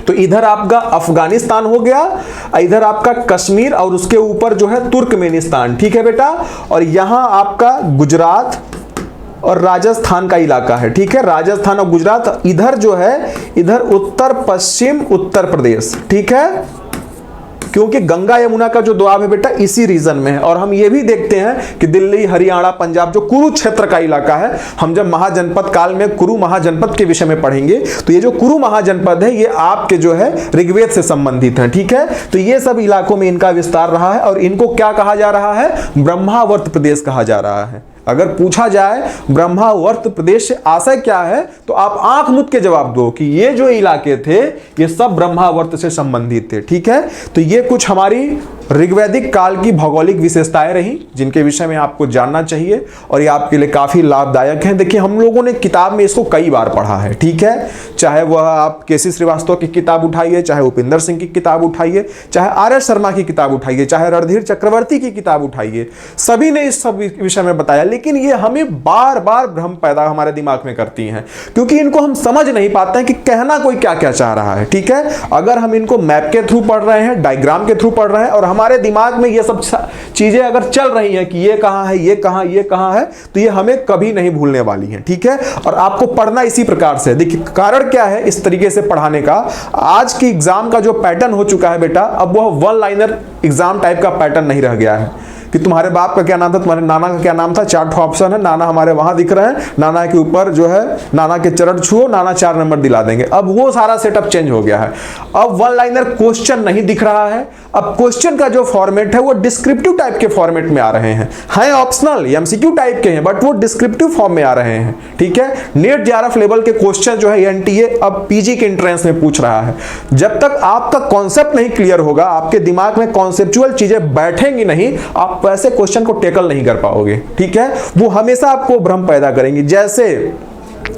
तो इधर आपका अफगानिस्तान हो गया, इधर आपका कश्मीर और उसके ऊपर जो है तुर्कमेनिस्तान। ठीक है बेटा, और यहां आपका गुजरात और राजस्थान का इलाका है। ठीक है, राजस्थान और गुजरात, इधर जो है इधर उत्तर पश्चिम उत्तर प्रदेश। ठीक है, क्योंकि गंगा यमुना का जो द्वाब है बेटा इसी रीजन में है। और हम ये भी देखते हैं कि दिल्ली, हरियाणा, पंजाब जो कुरुक्षेत्र का इलाका है, हम जब महाजनपद काल में कुरु महाजनपद के विषय में पढ़ेंगे तो ये जो कुरु महाजनपद है ये आपके जो है ऋग्वेद से संबंधित है। ठीक है, तो ये सब इलाकों में इनका विस्तार रहा है और इनको क्या कहा जा रहा है, ब्रह्मावर्त प्रदेश कहा जा रहा है। अगर पूछा जाए ब्रह्मावर्त प्रदेश से आशय क्या है तो आप आंख मूंद के जवाब दो कि ये जो इलाके थे ये सब ब्रह्मावर्त से संबंधित थे। ठीक है, तो ये कुछ हमारी ऋग्वैदिक काल की भौगोलिक विशेषताएं रही जिनके विषय में आपको जानना चाहिए और ये आपके लिए काफी लाभदायक हैं। देखिए हम लोगों ने किताब में इसको कई बार पढ़ा है। ठीक है, चाहे वह आप केसी श्रीवास्तव की किताब उठाइए, चाहे उपिंदर सिंह की किताब उठाइए, चाहे आर.एस. शर्मा की किताब उठाइए, चाहे रणधीर चक्रवर्ती की किताब उठाइए, सभी ने इस सब विषय में बताया। लेकिन ये हमें बार बार भ्रम पैदा हमारे दिमाग में करती हैं क्योंकि इनको हम समझ नहीं पाते हैं कि कहना कोई क्या क्या चाह रहा है। ठीक है, अगर हम इनको मैप के थ्रू पढ़ रहे हैं, डायग्राम के थ्रू पढ़ रहे हैं और हमारे दिमाग में ये सब चीजें अगर चल रही हैं कि ये कहां है, ये कहां, ये कहां है, तो ये हमें कभी नहीं भूलने वाली हैं। ठीक है, और आपको पढ़ना इसी प्रकार से। देखिए कारण क्या है इस तरीके से पढ़ाने का, आज की एग्जाम का जो पैटर्न हो चुका है बेटा, अब वह वन लाइनर एग्जाम टाइप का पैटर्न नहीं रह गया है कि तुम्हारे बाप का क्या नाम था, तुम्हारे नाना का क्या नाम था, 4 ऑप्शन है, नाना हमारे वहां दिख रहे हैं, नाना के ऊपर जो है नाना के चरण छुओ, नाना 4 नंबर दिला देंगे। अब वो सारा सेटअप चेंज हो गया है। अब वन लाइनर क्वेश्चन नहीं दिख रहा है, अब क्वेश्चन का जो फॉर्मेट है वो डिस्क्रिप्टिव टाइप के फॉर्मेट में आ रहे हैं, ऑप्शनल एमसीक्यू टाइप के हैं बट वो डिस्क्रिप्टिव फॉर्म में आ रहे हैं। ठीक है, नेट जेआरएफ लेवल के क्वेश्चन जो है एनटीए अब पीजी के एंट्रेंस में पूछ रहा है। जब तक आपका कॉन्सेप्ट नहीं क्लियर होगा, आपके दिमाग में कॉन्सेप्चुअल चीजें बैठेंगी नहीं, आप वैसे क्वेश्चन को टैकल नहीं कर पाओगे। ठीक है, वो हमेशा आपको भ्रम पैदा करेंगे। जैसे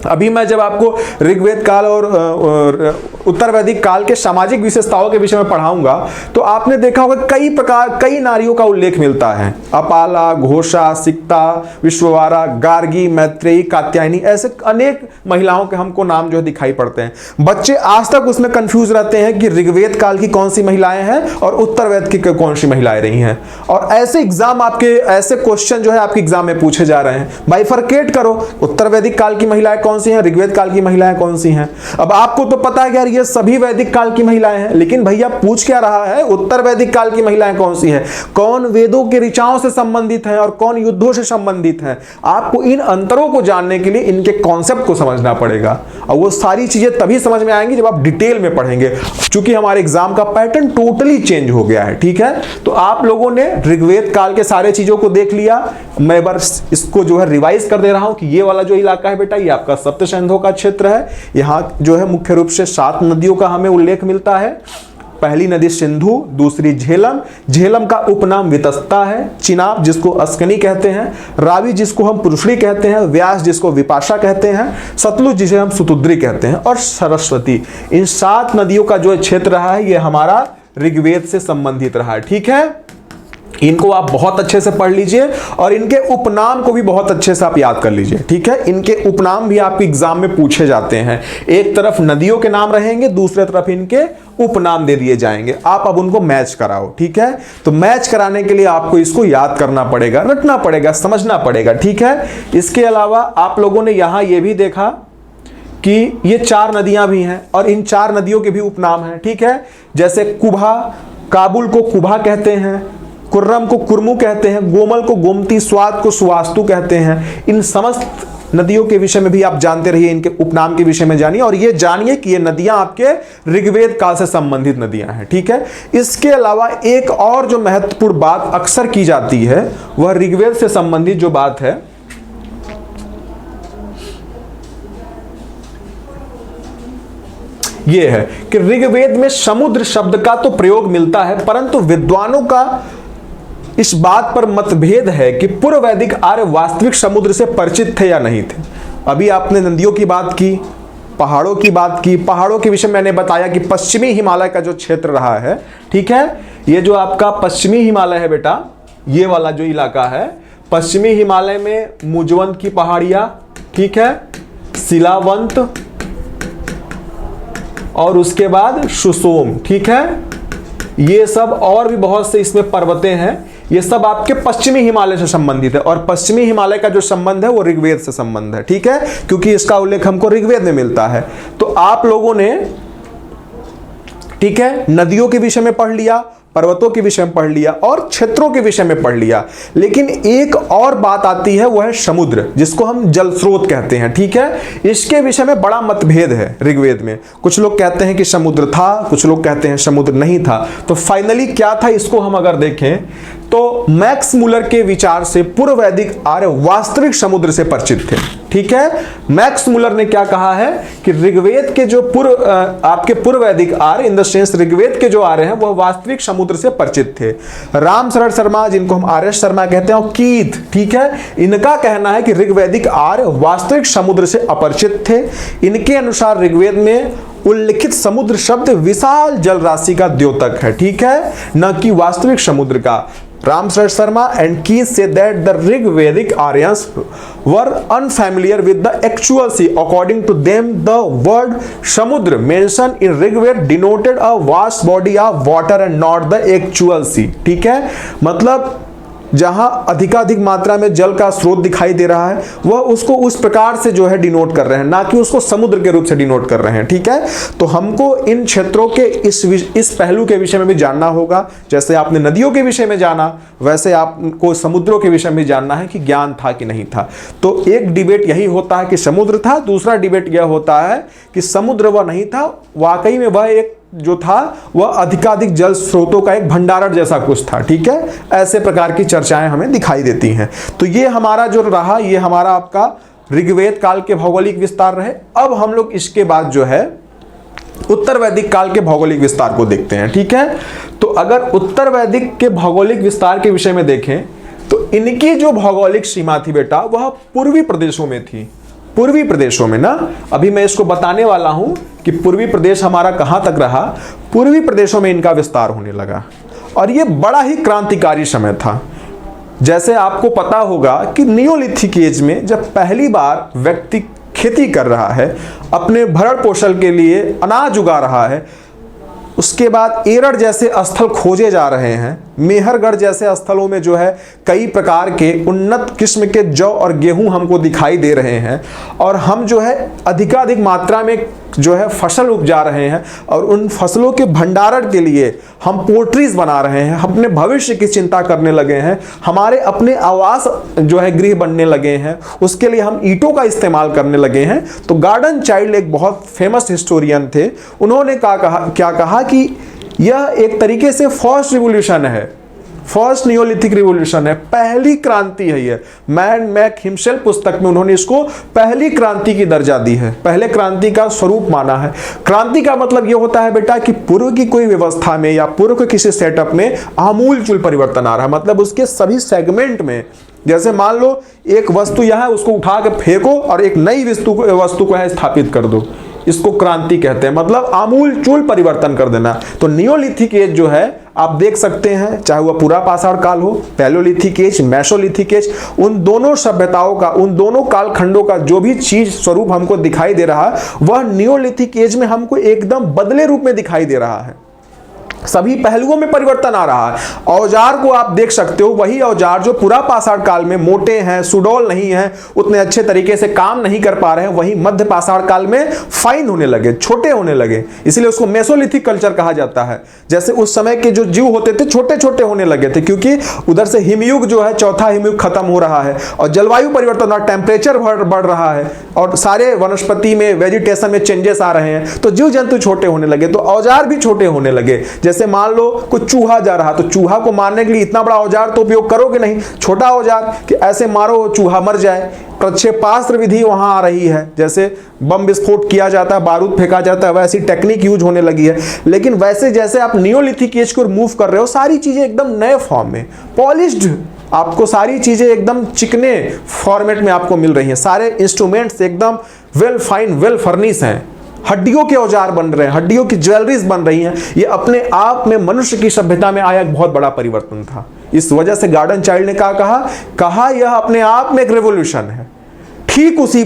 अभी मैं जब आपको ऋग्वेद काल और उत्तर वैदिक काल के सामाजिक विशेषताओं के विषय में पढ़ाऊंगा तो आपने देखा होगा कई नारियों का उल्लेख मिलता है, अपाला, घोषा, सिक्ता, विश्ववारा, गार्गी, मैत्रेयी, कात्यायनी, ऐसे अनेक महिलाओं के हमको नाम जो है दिखाई पड़ते हैं। बच्चे आज तक उसमें कंफ्यूज रहते हैं कि ऋग्वेद काल की कौन सी महिलाएं हैं और उत्तर वैद की कौन सी महिलाएं रही हैं, और ऐसे एग्जाम आपके ऐसे क्वेश्चन जो है आपके एग्जाम में पूछे जा रहे हैं। बाइफरकेट करो, उत्तर वैदिक काल की महिलाएं कौन सी हैं, ऋग्वेद काल की महिलाएं कौन सी हैं। अब आपको तो पता है कि यार ये सभी वैदिक काल की महिलाएं हैं, लेकिन भैया पूछ क्या रहा है उत्तर वैदिक काल की महिलाएं कौन सी हैं, कौन वेदों के ऋचाओं से संबंधित हैं और कौन युद्धों से संबंधित हैं। आपको इन अंतरों को जानने के लिए इनके कॉन्सेप्ट को समझना पड़ेगा और वो सारी चीजें तभी समझ में आएंगी जब आप डिटेल में पढ़ेंगे, क्योंकि हमारे एग्जाम का पैटर्न टोटली चेंज हो गया है। ठीक है, तो आप लोगों ने ऋग्वेद काल के सारे चीजों को देख लिया। मैं एक बार इसको जो है रिवाइज कर दे रहा हूं कि ये वाला जो इलाका है बेटा ये आपका सप्त सिंधु का क्षेत्र है। यहाँ जो है मुख्य रूप से 7 नदियों का हमें उल्लेख मिलता है। पहली नदी सिंधु, दूसरी झेलम, झेलम का उपनाम वितस्ता है, चिनाब जिसको अस्कनी कहते हैं, रावी जिसको हम पुरुषड़ी कहते हैं, व्यास जिसको विपाशा कहते हैं, सतलुज जिसे हम सुतुद्री कहते हैं, और सरस्वती। इन 7 नदियों का जो क्षेत्र रहा है ये हमारा ऋग्वेद से संबंधित रहा है। ठीक है, इनको आप बहुत अच्छे से पढ़ लीजिए और इनके उपनाम को भी बहुत अच्छे से आप याद कर लीजिए, ठीक है। इनके उपनाम भी आपके एग्जाम में पूछे जाते हैं। एक तरफ नदियों के नाम रहेंगे, दूसरे तरफ इनके उपनाम दे दिए जाएंगे। आप अब उनको मैच कराओ, ठीक है। तो मैच कराने के लिए आपको इसको याद करना पड़ेगा, रटना पड़ेगा, समझना पड़ेगा, ठीक है। इसके अलावा आप लोगों ने यहां यह भी देखा कि ये 4 नदियां भी हैं और इन 4 नदियों के भी उपनाम हैं, ठीक है। जैसे कुभा, काबुल को कुभा कहते हैं, कुर्रम को कुर्मू कहते हैं, गोमल को गोमती, स्वाद को सुवास्तु कहते हैं। इन समस्त नदियों के विषय में भी आप जानते रहिए, इनके उपनाम के विषय में जानिए और ये जानिए कि ये नदियां आपके ऋग्वेद काल से संबंधित नदियां हैं, ठीक है। इसके अलावा एक और जो महत्वपूर्ण बात अक्सर की जाती है वह ऋग्वेद से संबंधित जो बात है ये है कि ऋग्वेद में समुद्र शब्द का तो प्रयोग मिलता है, परंतु विद्वानों का इस बात पर मतभेद है कि पूर्व वैदिक आर्य वास्तविक समुद्र से परिचित थे या नहीं थे। अभी आपने नदियों की बात की, पहाड़ों की बात की। पहाड़ों के विषय में मैंने बताया कि पश्चिमी हिमालय का जो क्षेत्र रहा है, ठीक है, ये जो आपका पश्चिमी हिमालय है बेटा, ये वाला जो इलाका है, पश्चिमी हिमालय में मुजवंत की पहाड़ियां, ठीक है, शिलावंत और उसके बाद सुसोम, ठीक है, ये सब और भी बहुत से इसमें पर्वतें हैं। ये सब आपके पश्चिमी हिमालय से संबंधित है और पश्चिमी हिमालय का जो संबंध है वो ऋग्वेद से संबंध है, ठीक है, क्योंकि इसका उल्लेख हमको ऋग्वेद में मिलता है। तो आप लोगों ने, ठीक है, नदियों के विषय में पढ़ लिया, पर्वतों के विषय में पढ़ लिया और क्षेत्रों के विषय में पढ़ लिया, लेकिन एक और बात आती है, वह है समुद्र, जिसको हम जल स्रोत कहते हैं, ठीक है। इसके विषय में बड़ा मतभेद है ऋग्वेद में। कुछ लोग कहते हैं कि समुद्र था, कुछ लोग कहते हैं समुद्र नहीं था। तो फाइनली क्या था, इसको हम अगर देखें तो मैक्स मुलर के विचार से पूर्व वैदिक आर्य वास्तविक समुद्र से परिचित थे, ठीक है। मैक्स मुलर ने क्या कहा है कि ऋग्वेद के जो आपके पूर्व वैदिक आर्य, इन द सेंस ऋग्वेद के जो आर्य हैं वह वास्तविक समुद्र से परिचित थे। राम शरण शर्मा, जिनको हम आर एस शर्मा कहते हैं, और कीथ, ठीक है, इनका कहना है कि ऋग्वैदिक आर्य वास्तविक समुद्र से अपरिचित थे। इनके अनुसार ऋग्वेद में उल्लिखित समुद्र शब्द विशाल जल राशि का द्योतक है, ठीक है, न कि वास्तविक समुद्र का। Ramsar Sharma and Keith say that the Rigvedic Aryans were unfamiliar with the actual sea. According to them, the word Samudra mentioned in Rigved denoted a vast body of water and not the actual sea. ठीक है, मतलब जहां अधिकाधिक मात्रा में जल का स्रोत दिखाई दे रहा है वह उसको उस प्रकार से जो है डिनोट कर रहे हैं, ना कि उसको समुद्र के रूप से डिनोट कर रहे हैं, ठीक है। तो हमको इन क्षेत्रों के इस पहलू के विषय में भी जानना होगा। जैसे आपने नदियों के विषय में जाना, वैसे आपको समुद्रों के विषय में जानना है कि ज्ञान था कि नहीं था। तो एक डिबेट यही होता है कि समुद्र था, दूसरा डिबेट यह होता है कि समुद्र वह नहीं था, वाकई में वह एक जो था वह अधिकाधिक जल स्रोतों का एक भंडारण जैसा कुछ था, ठीक है। ऐसे प्रकार की चर्चाएं हमें दिखाई देती हैं। तो ये हमारा जो रहा, ये हमारा आपका ऋग्वेद काल के भौगोलिक विस्तार रहे। अब हम लोग इसके बाद जो है उत्तर वैदिक काल के भौगोलिक विस्तार को देखते हैं, ठीक है। तो अगर उत्तर वैदिक के भौगोलिक विस्तार के विषय में देखें तो इनकी जो भौगोलिक सीमा थी बेटा, वह पूर्वी प्रदेशों में थी। पूर्वी प्रदेशों में ना, अभी मैं इसको बताने वाला हूं कि पूर्वी प्रदेश हमारा कहां तक रहा। पूर्वी प्रदेशों में इनका विस्तार होने लगा और यह बड़ा ही क्रांतिकारी समय था। जैसे आपको पता होगा कि नियोलिथिक एज में जब पहली बार व्यक्ति खेती कर रहा है, अपने भरण पोषण के लिए अनाज उगा रहा है, उसके बाद एरड़ जैसे स्थल खोजे जा रहे हैं, मेहरगढ़ जैसे स्थलों में जो है कई प्रकार के उन्नत किस्म के जौ और गेहूं हमको दिखाई दे रहे हैं और हम जो है अधिकाधिक मात्रा में जो है फसल उपजा रहे हैं और उन फसलों के भंडारण के लिए हम पोल्ट्रीज बना रहे हैं, अपने भविष्य की चिंता करने लगे हैं, हमारे अपने आवास जो है गृह बनने लगे हैं, उसके लिए हम ईंटों का इस्तेमाल करने लगे हैं। तो गार्डन चाइल्ड एक बहुत फेमस हिस्टोरियन थे, उन्होंने क्या कहा कि यह एक तरीके से फर्स्ट रिवोल्यूशन है, फर्स्ट नियोलिथिक रिवोल्यूशन है, पहली क्रांति है। ये मैन मैक हिमसेल्फ पुस्तक में उन्होंने इसको पहली क्रांति की दर्जा दी है, पहले क्रांति का स्वरूप माना है। क्रांति का मतलब ये होता है बेटा कि पूर्व की कोई व्यवस्था में या पूर्व के किसी सेटअप में आमूलचूल परिवर्तन आ रहा है, मतलब उसके सभी सेगमेंट में। जैसे मान लो एक वस्तु यहाँ है, उसको उठा के फेंको और एक नई वस्तु को यहाँ स्थापित कर दो, इसको क्रांति कहते हैं, मतलब आमूल चूल परिवर्तन कर देना। तो नियोलिथिक एज जो है आप देख सकते हैं, चाहे वह पूरा पाषाण काल हो, पैलियोलिथिक एज, मेसोलिथिक एज, उन दोनों सभ्यताओं का, उन दोनों कालखंडों का जो भी चीज स्वरूप हमको दिखाई दे रहा है वह नियोलिथिक एज में हमको एकदम बदले रूप में दिखाई दे रहा है। सभी पहलुओं में परिवर्तन आ रहा है। औजार को आप देख सकते हो, वही औजार जो पूरा पाषाण काल में मोटे हैं, सुडौल नहीं है, उतने अच्छे तरीके से काम नहीं कर पा रहे हैं, वही मध्य पाषाण काल में फाइन होने लगे, छोटे होने लगे, इसलिए उसको मेसोलिथिक कल्चर कहा जाता है। जैसे उस समय के जो जीव होते थे छोटे छोटे होने लगे थे, क्योंकि उधर से हिमयुग जो है, चौथा हिमयुग खत्म हो रहा है और जलवायु परिवर्तन और टेम्परेचर बढ़ रहा है और सारे वनस्पति में, वेजिटेशन में चेंजेस आ रहे हैं, तो जीव जंतु छोटे होने लगे, तो औजार भी छोटे होने लगे। जैसे मान लो कुछ चूहा जा रहा, तो चूहा को मारने के लिए इतना बड़ा औजार तो उपयोग करोगे नहीं, छोटा औजार कि ऐसे मारो चूहा मर जाए। प्रक्षेपास्त्र विधि वहां आ रही है, जैसे बम विस्फोट किया जाता है, बारूद फेंका जाता है, वैसी टेक्निक यूज होने लगी है। लेकिन वैसे जैसे आप नियोलिथिक एज को मूव कर रहे हो, सारी चीजें एकदम नए फॉर्म में, पॉलिश्ड, आपको सारी चीजें एकदम चिकने फॉर्मेट में आपको मिल रही हैं। सारे इंस्ट्रूमेंट्स एकदम वेल फाइन, वेल फर्निश हैं। हड्डियों के औजार बन रहे हैं, हड्डियों की ज्वेलरीज बन रही हैं। ये अपने आप में मनुष्य की सभ्यता में आया एक बहुत बड़ा परिवर्तन था। इस वजह से गार्डन चाइल्ड ने कहा यह अपने आप में एक रेवोल्यूशन है। ठीक उसी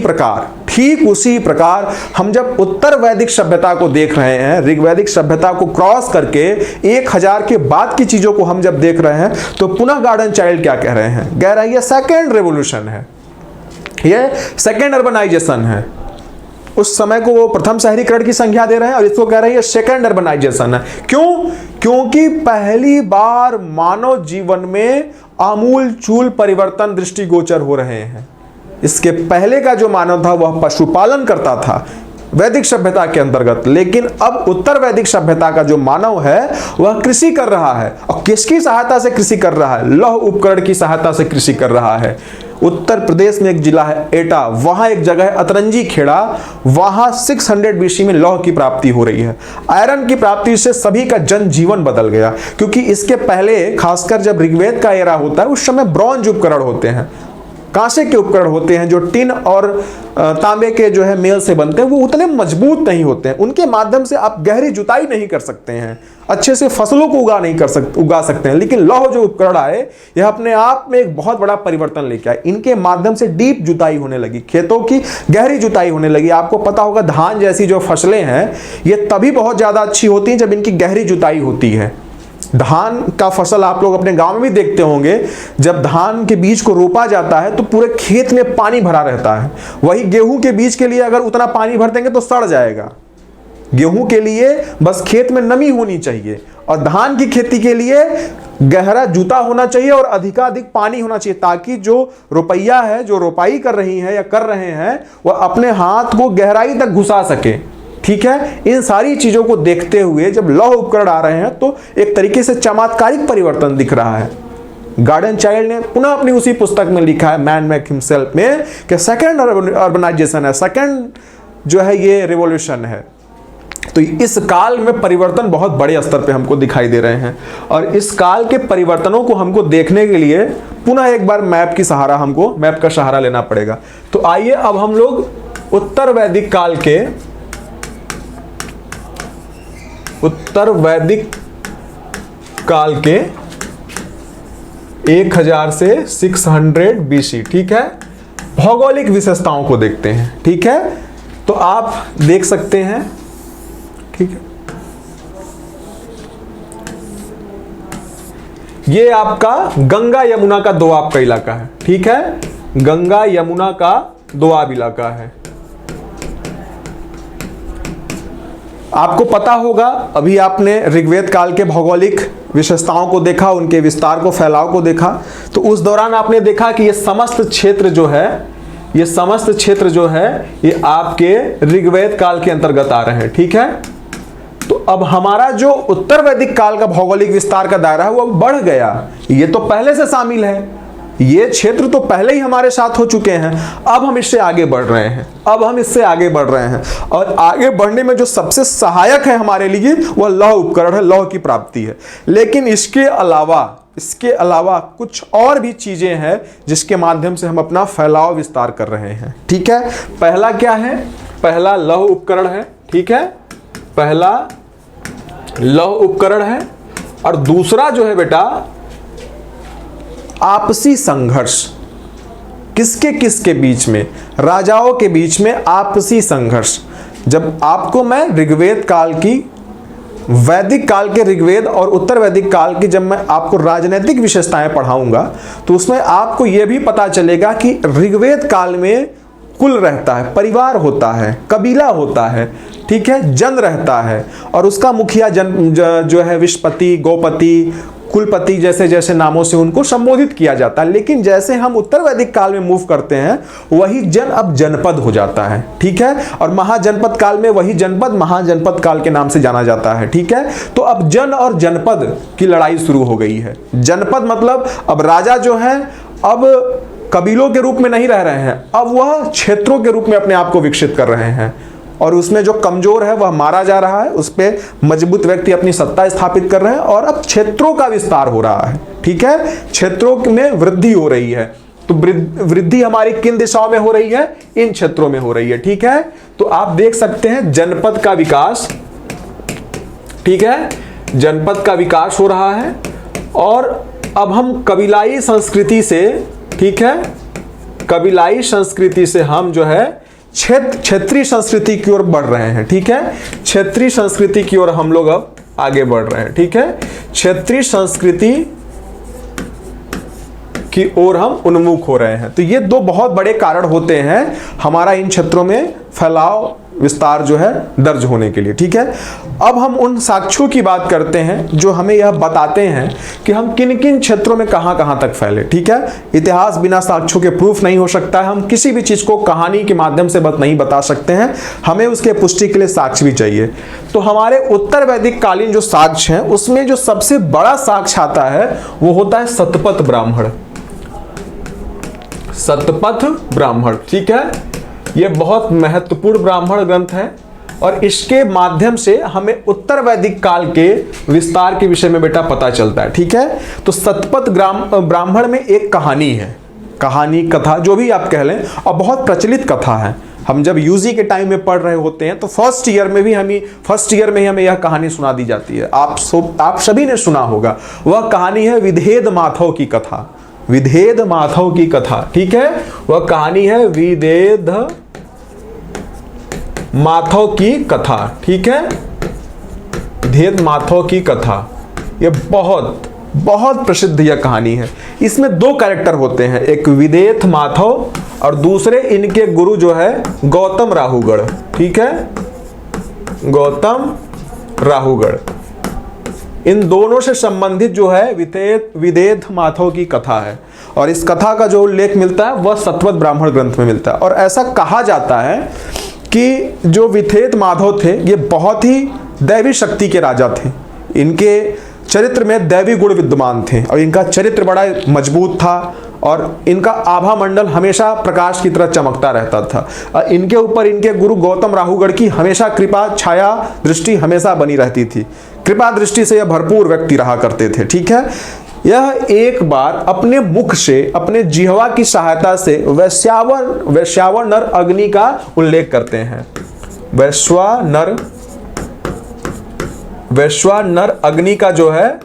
प्रकार हम जब उत्तर वैदिक सभ्यता को देख रहे हैं, ऋग्वैदिक सभ्यता को क्रॉस करके 1000 के बाद की चीजों को हम जब देख रहे हैं, तो पुनः गार्डन चाइल्ड क्या कह रहे हैं? कह रहे हैं ये सेकेंड रेवोल्यूशन है, ये सेकेंड अर्बनाइजेशन है। उस समय को वो प्रथम शहरीकरण की संख्या दे रहे हैं और इसको कह रहे हैं ये सेकेंड अर्बनाइजेशन है। क्यों? क्योंकि पहली बार मानव जीवन में आमूल चूल परिवर्तन दृष्टिगोचर हो रहे हैं। इसके पहले का जो मानव था वह पशुपालन करता था वैदिक सभ्यता के अंतर्गत, लेकिन अब उत्तर वैदिक सभ्यता का जो मानव है वह कृषि कर रहा है। और किसकी सहायता से कृषि कर रहा है? लौह उपकरण की सहायता से कृषि कर रहा है। उत्तर प्रदेश में एक जिला है एटा, वहां एक जगह है अतरंजी खेड़ा, वहां 600 BC में लौह की प्राप्ति हो रही है। आयरन की प्राप्ति से सभी का जनजीवन बदल गया, क्योंकि इसके पहले खासकर जब ऋग्वेद का एरा होता है उस समय ब्रॉन्ज उपकरण होते हैं, कांसे के उपकरण होते हैं जो टिन और तांबे के जो है मेल से बनते हैं, वो उतने मजबूत नहीं होते हैं। उनके माध्यम से आप गहरी जुताई नहीं कर सकते हैं, अच्छे से फसलों को उगा सकते हैं। लेकिन लौह जो उपकरण आए, यह अपने आप में एक बहुत बड़ा परिवर्तन लेके आए। इनके माध्यम से डीप जुताई होने लगी, खेतों की गहरी जुताई होने लगी। आपको पता होगा धान जैसी जो फसलें हैं ये तभी बहुत ज्यादा अच्छी होती हैं जब इनकी गहरी जुताई होती है। धान का फसल आप लोग अपने गांव में भी देखते होंगे, जब धान के बीज को रोपा जाता है तो पूरे खेत में पानी भरा रहता है। वही गेहूं के बीज के लिए अगर उतना पानी भर देंगे तो सड़ जाएगा। गेहूं के लिए बस खेत में नमी होनी चाहिए, और धान की खेती के लिए गहरा जूता होना चाहिए और अधिकाधिक पानी होना चाहिए, ताकि जो रोपैया है, जो रोपाई कर रही है या कर रहे हैं, वह अपने हाथ को गहराई तक घुसा सके। ठीक है, इन सारी चीजों को देखते हुए जब लौह उपकरण आ रहे हैं तो एक तरीके से चमत्कारिक परिवर्तन दिख रहा है। गार्डन चाइल्ड ने पुनः अपनी उसी पुस्तक में लिखा है मैन मेक हिमसेल्फ में कि सेकेंड अर्बनाइजेशन है, सेकेंड जो है ये रिवॉल्यूशन है। तो इस काल में परिवर्तन बहुत बड़े स्तर पे हमको दिखाई दे रहे हैं, और इस काल के परिवर्तनों को हमको देखने के लिए पुनः एक बार मैप का सहारा लेना पड़ेगा। तो आइए अब हम लोग उत्तर वैदिक काल के 1000 से 600 BC, ठीक है, भौगोलिक विशेषताओं को देखते हैं। ठीक है, तो आप देख सकते हैं, ठीक है, ये आपका गंगा यमुना का दोआब का इलाका है। ठीक है, गंगा यमुना का दोआब इलाका है। आपको पता होगा, अभी आपने ऋग्वेद काल के भौगोलिक विशेषताओं को देखा, उनके विस्तार को, फैलाव को देखा, तो उस दौरान आपने देखा कि ये समस्त क्षेत्र जो है ये आपके ऋग्वेद काल के अंतर्गत आ रहे हैं। ठीक है, तो अब हमारा जो उत्तर वैदिक काल का भौगोलिक विस्तार का दायरा है वो अब बढ़ गया। ये तो पहले से शामिल है, ये क्षेत्र तो पहले ही हमारे साथ हो चुके हैं, अब हम इससे आगे बढ़ रहे हैं। और आगे बढ़ने में जो सबसे सहायक है हमारे लिए वह लौह उपकरण है, लौह की प्राप्ति है। लेकिन इसके अलावा कुछ और भी चीजें हैं जिसके माध्यम से हम अपना फैलाव विस्तार कर रहे हैं। ठीक है, पहला क्या है? पहला लौह उपकरण है। ठीक है, पहला लौह उपकरण है, और दूसरा जो है बेटा आपसी संघर्ष। किसके बीच में? राजाओं के बीच में आपसी संघर्ष। जब आपको मैं ऋग्वेद काल की, वैदिक काल के ऋग्वेद और उत्तर वैदिक काल की जब मैं आपको राजनीतिक विशेषताएं पढ़ाऊंगा तो उसमें आपको यह भी पता चलेगा कि ऋग्वेद काल में कुल रहता है, परिवार होता है, कबीला होता है, ठीक है, जन रहता है और उसका मुखिया जो है विषपति, गोपति, कुलपति जैसे जैसे नामों से उनको संबोधित किया जाता है। लेकिन जैसे हम उत्तर वैदिक काल में मूव करते हैं वही जन अब जनपद हो जाता है, ठीक है, और महाजनपद काल में वही जनपद महाजनपद काल के नाम से जाना जाता है, ठीक है। तो अब जन और जनपद की लड़ाई शुरू हो गई है। जनपद मतलब अब राजा जो है अब कबीलों के रूप में नहीं रह रहे हैं, अब वह क्षेत्रों के रूप में अपने आप को विकसित कर रहे हैं और उसमें जो कमजोर है वह मारा जा रहा है, उस पे मजबूत व्यक्ति अपनी सत्ता स्थापित कर रहे हैं और अब क्षेत्रों का विस्तार हो रहा है, ठीक है, क्षेत्रों में वृद्धि हो रही है। तो वृद्धि हमारी किन दिशाओं में हो रही है? इन क्षेत्रों में हो रही है, ठीक है। तो आप देख सकते हैं जनपद का विकास, ठीक है, जनपद का विकास हो रहा है और अब हम कबीलाई संस्कृति से, ठीक है, कबीलाई संस्कृति से हम जो है क्षेत्रीय संस्कृति की ओर बढ़ रहे हैं, ठीक है, क्षेत्रीय संस्कृति की ओर हम लोग अब आगे बढ़ रहे हैं, ठीक है, क्षेत्रीय संस्कृति की ओर हम उन्मुख हो रहे हैं। तो ये दो बहुत बड़े कारण होते हैं हमारा इन क्षेत्रों में फैलाव विस्तार जो है दर्ज होने के लिए, ठीक है। अब हम उन साक्ष्यों की बात करते हैं जो हमें यह बताते हैं कि हम किन किन क्षेत्रों में कहां तक फैले, ठीक है। इतिहास बिना साक्ष्यों के प्रूफ नहीं हो सकता है। हम किसी भी चीज को कहानी के माध्यम से नहीं बता सकते हैं, हमें उसके पुष्टि के लिए साक्ष्य भी चाहिए। तो हमारे उत्तर वैदिक कालीन जो साक्ष्य हैं उसमें जो सबसे बड़ा साक्ष्य आता है वो होता है सतपथ ब्राह्मण। सतपथ ब्राह्मण, ठीक है, यह बहुत महत्वपूर्ण ब्राह्मण ग्रंथ है और इसके माध्यम से हमें उत्तर वैदिक काल के विस्तार के विषय में बेटा पता चलता है, ठीक है। तो सतपथ ब्राह्मण में एक कहानी है, कहानी कथा जो भी आप कह लें, और बहुत प्रचलित कथा है। हम जब यूजी के टाइम में पढ़ रहे होते हैं तो फर्स्ट ईयर में ही हमें यह कहानी सुना दी जाती है। आप सभी ने सुना होगा, वह कहानी है विधेद माधव की कथा। विधेद माधव की कथा, ठीक है, वह कहानी है विधेद माधव की कथा, ठीक है, विधेद माधव की कथा। यह बहुत बहुत प्रसिद्ध यह कहानी है। इसमें दो कैरेक्टर होते हैं, एक विदेथ माधव और दूसरे इनके गुरु जो है गौतम राहुगढ़, ठीक है, गौतम राहुगढ़। इन दोनों से संबंधित जो है विदेथ माधव की कथा है और इस कथा का जो उल्लेख मिलता है वह सतपथ ब्राह्मण ग्रंथ में मिलता है। और ऐसा कहा जाता है कि जो विधेद माधव थे ये बहुत ही दैवी शक्ति के राजा थे। इनके चरित्र में दैवी गुण विद्यमान थे और इनका चरित्र बड़ा मजबूत था और इनका आभा मंडल हमेशा प्रकाश की तरह चमकता रहता था। इनके ऊपर इनके गुरु गौतम राहुगढ़ की हमेशा कृपा छाया दृष्टि हमेशा बनी रहती थी। कृपा दृष्टि से यह भरपूर व्यक्ति रहा करते थे, ठीक है। यह एक बार अपने मुख से, अपने जिह्वा की सहायता से वैश्यावर नर अग्नि का उल्लेख करते हैं। वैश्वानर अग्नि का जो है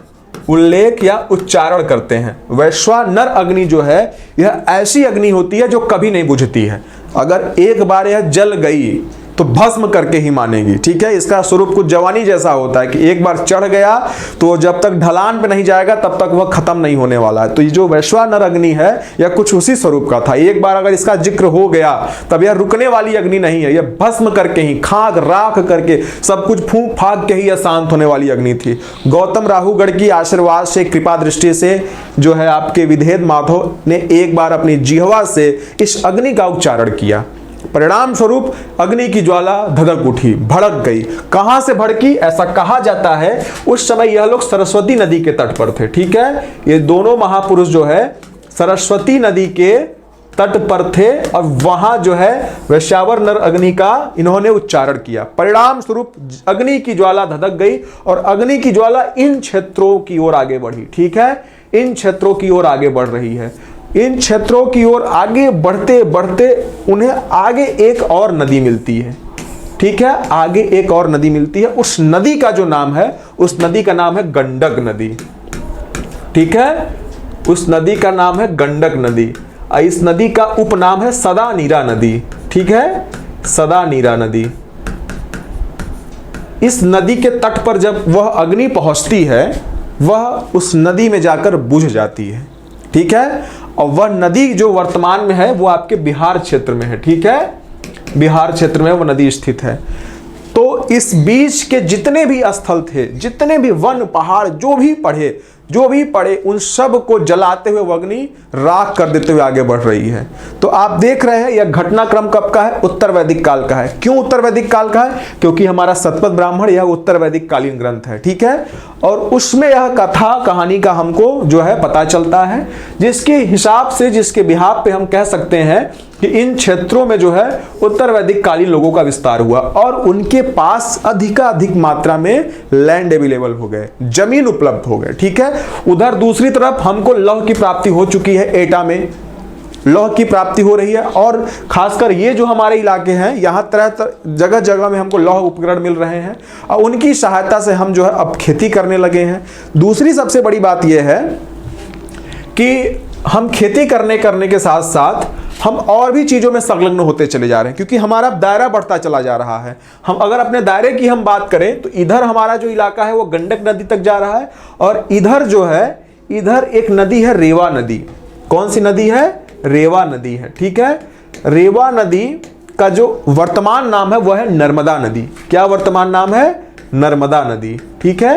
उल्लेख या उच्चारण करते हैं। वैश्वानर अग्नि जो है यह ऐसी अग्नि होती है जो कभी नहीं बुझती है। अगर एक बार यह जल गई तो भस्म करके ही मानेगी, ठीक है। इसका स्वरूप कुछ जवानी जैसा होता है कि एक बार चढ़ गया तो जब तक ढलान पे नहीं जाएगा तब तक वह खत्म नहीं होने वाला है। तो ये जो वैश्वानर अग्नि है यह कुछ उसी स्वरूप का था। एक बार अगर इसका जिक्र हो गया तब यह रुकने वाली अग्नि नहीं है, यह भस्म करके ही, खाक राख करके, सब कुछ फूंक फाक के ही यह शांत होने वाली अग्नि थी। गौतम राहुगढ़ की आशीर्वाद से, कृपा दृष्टि से जो है आपके विधेद माधव ने एक बार अपनी जिह्वा से इस अग्नि का उच्चारण किया। परिणाम स्वरूप अग्नि की ज्वाला धधक उठी, भड़क गई। कहां से भड़की? ऐसा कहा जाता है उस समय यह लोग सरस्वती नदी के तट पर थे, ठीक है। ये दोनों महापुरुष जो है सरस्वती नदी के तट पर थे और वहां जो है वैश्यावर नर अग्नि का इन्होंने उच्चारण किया। परिणाम स्वरूप अग्नि की ज्वाला धधक गई और अग्नि की ज्वाला इन क्षेत्रों की ओर आगे बढ़ी, ठीक है, इन क्षेत्रों की ओर आगे बढ़ रही है। इन क्षेत्रों की ओर आगे बढ़ते बढ़ते उन्हें आगे एक और नदी मिलती है, ठीक है, आगे एक और नदी मिलती है, उस नदी का जो नाम है, उस नदी का नाम है गंडक नदी। ठीक है, उस नदी का नाम है गंडक नदी। इस नदी का उपनाम है सदा नीरा नदी। ठीक है, सदा नीरा नदी। इस नदी के तट पर जब वह अग्नि पहुंचती है, वह उस नदी में जाकर बुझ जाती है। ठीक है, और वह नदी जो वर्तमान में है वो आपके बिहार क्षेत्र में है। ठीक है, बिहार क्षेत्र में वो नदी स्थित है। तो इस बीच के जितने भी स्थल थे, जितने भी वन पहाड़ जो भी पड़े उन सब को जलाते हुए वो अग्नि राख कर देते हुए आगे बढ़ रही है। तो आप देख रहे हैं यह घटनाक्रम कब का है? उत्तर वैदिक काल का है। क्यों उत्तर वैदिक काल का है? क्योंकि हमारा शतपथ ब्राह्मण यह उत्तर वैदिक कालीन ग्रंथ है। ठीक है, और उसमें यह कथा कहानी का हमको जो है पता चलता है, जिसके हिसाब से, जिसके बिहाफ पे हम कह सकते हैं कि इन क्षेत्रों में जो है उत्तर वैदिक कालीन लोगों का विस्तार हुआ और उनके पास अधिकाधिक मात्रा में लैंड अवेलेबल हो गए, जमीन उपलब्ध हो गए। ठीक है, उधर दूसरी तरफ हमको लौह की प्राप्ति हो चुकी है, एटा में लौह की प्राप्ति हो रही है, और खासकर ये जो हमारे इलाके हैं यहाँ जगह जगह में हमको लौह उपकरण मिल रहे हैं और उनकी सहायता से हम जो है अब खेती करने लगे हैं। दूसरी सबसे बड़ी बात यह है कि हम खेती करने के साथ साथ हम और भी चीज़ों में संलग्न होते चले जा रहे हैं, क्योंकि हमारा दायरा बढ़ता चला जा रहा है। हम अगर अपने दायरे की हम बात करें तो इधर हमारा जो इलाका है वो गंडक नदी तक जा रहा है, और इधर जो है, इधर एक नदी है रेवा नदी। कौन सी नदी है? रेवा नदी है। ठीक है, रेवा नदी का जो वर्तमान नाम है वह है नर्मदा नदी। क्या वर्तमान नाम है? नर्मदा नदी। ठीक है,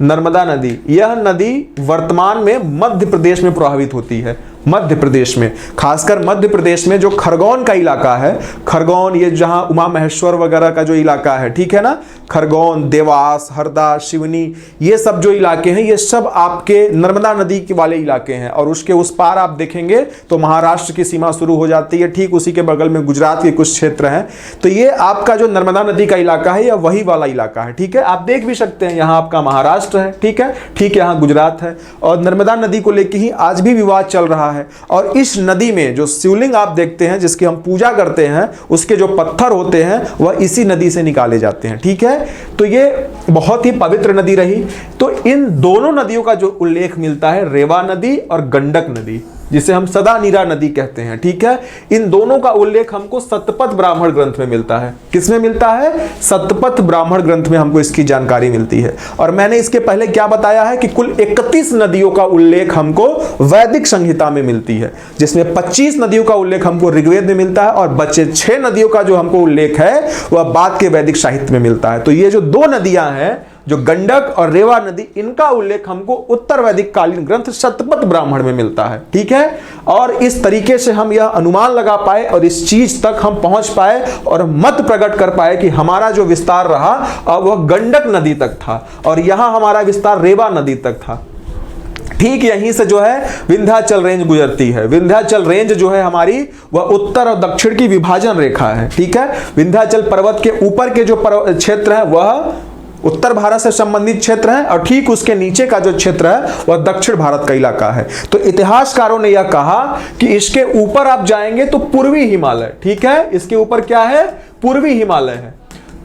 नर्मदा नदी। यह नदी वर्तमान में मध्य प्रदेश में प्रवाहित होती है। मध्य प्रदेश में, खासकर मध्य प्रदेश में जो खरगोन का इलाका है, खरगोन, ये जहां उमा महेश्वर वगैरह का जो इलाका है, ठीक है ना, खरगोन, देवास, हरदा, शिवनी, ये सब जो इलाके हैं ये सब आपके नर्मदा नदी के वाले इलाके हैं। और उसके उस पार आप देखेंगे तो महाराष्ट्र की सीमा शुरू हो जाती है, ठीक उसी के बगल में गुजरात के कुछ क्षेत्र हैं। तो ये आपका जो नर्मदा नदी का इलाका है यह वही वाला इलाका है। ठीक है, आप देख भी सकते हैं यहाँ आपका महाराष्ट्र है, ठीक है, ठीक यहाँ गुजरात है, और नर्मदा नदी को लेकर ही आज भी विवाद चल रहा है। और इस नदी में जो शिवलिंग आप देखते हैं जिसकी हम पूजा करते हैं, उसके जो पत्थर होते हैं वह इसी नदी से निकाले जाते हैं। ठीक है, तो ये बहुत ही पवित्र नदी रही। तो इन दोनों नदियों का जो उल्लेख मिलता है, रेवा नदी और गंडक नदी, जिसे हम सदा नीरा नदी कहते हैं। ठीक है, इन दोनों का उल्लेख हमको शतपथ ब्राह्मण ग्रंथ में मिलता है। किसमें मिलता है? शतपथ ब्राह्मण ग्रंथ में हमको इसकी जानकारी मिलती है। और मैंने इसके पहले क्या बताया है कि कुल 31 नदियों का उल्लेख हमको वैदिक संहिता में मिलती है, जिसमें 25 नदियों का उल्लेख हमको ऋग्वेद में मिलता है और बचे 6 नदियों का जो हमको उल्लेख है वह बाद के वैदिक साहित्य में मिलता है। तो ये जो 2 नदियां हैं, जो गंडक और रेवा नदी, इनका उल्लेख हमको उत्तर वैदिक कालीन ग्रंथ शतपथ ब्राह्मण में मिलता है। ठीक है, और इस तरीके से हम यह अनुमान लगा पाए और इस चीज तक हम पहुंच पाए और मत प्रकट कर पाए कि हमारा जो विस्तार रहा अब वह गंडक नदी तक था और यहां हमारा विस्तार रेवा नदी तक था। ठीक यहीं से जो है विंध्याचल रेंज गुजरती है। विंध्याचल रेंज जो है हमारी वह उत्तर और दक्षिण की विभाजन रेखा है। ठीक है, विंध्याचल पर्वत के ऊपर के जो क्षेत्र है वह उत्तर भारत से संबंधित क्षेत्र है और ठीक उसके नीचे का जो क्षेत्र है वह दक्षिण भारत का इलाका है। तो इतिहासकारों ने यह कहा कि इसके ऊपर आप जाएंगे तो पूर्वी हिमालय, ठीक है, इसके ऊपर क्या है? पूर्वी हिमालय है।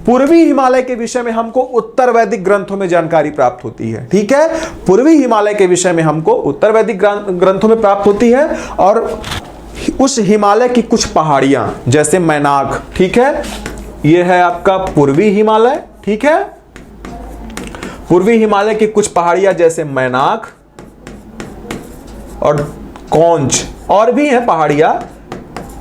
पूर्वी हिमालय के विषय में हमको उत्तर वैदिक ग्रंथों में जानकारी प्राप्त होती है। ठीक है, पूर्वी हिमालय के विषय में हमको उत्तर वैदिक ग्रंथों में प्राप्त होती है। और उस हिमालय की कुछ पहाड़ियां जैसे मैनाक, ठीक है, यह है आपका पूर्वी हिमालय। ठीक है, पूर्वी हिमालय की कुछ पहाड़ियां जैसे मैनाक और कौंच, और भी हैं पहाड़ियां,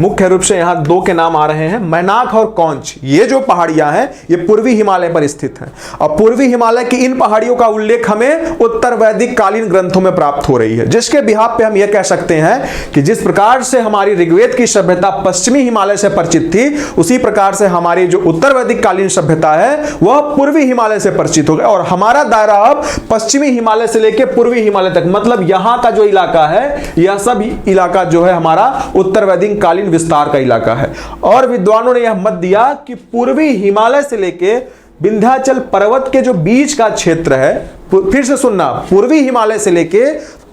मुख्य रूप से यहां 2 के नाम आ रहे हैं, मैनाक और कौंच। ये जो पहाड़ियां हैं ये पूर्वी हिमालय पर स्थित हैं और पूर्वी हिमालय की इन पहाड़ियों का उल्लेख हमें उत्तर वैदिक कालीन ग्रंथों में प्राप्त हो रही है, जिसके बिहाफ पे हम ये कह सकते हैं कि जिस प्रकार से हमारी ऋग्वेद की सभ्यता पश्चिमी हिमालय से परिचित थी, उसी प्रकार से हमारी जो उत्तर वैदिक कालीन सभ्यता है वह पूर्वी हिमालय से परिचित हो गई। और हमारा दायरा अब पश्चिमी हिमालय से लेकर पूर्वी हिमालय तक, मतलब यहां का जो इलाका है यह सब इलाका जो है हमारा उत्तर वैदिक कालीन विस्तार का इलाका है। और विद्वानों ने यह मत दिया कि पूर्वी हिमालय से लेके विंध्याचल पर्वत के जो बीच का क्षेत्र है, फिर से सुनना, पूर्वी हिमालय से लेके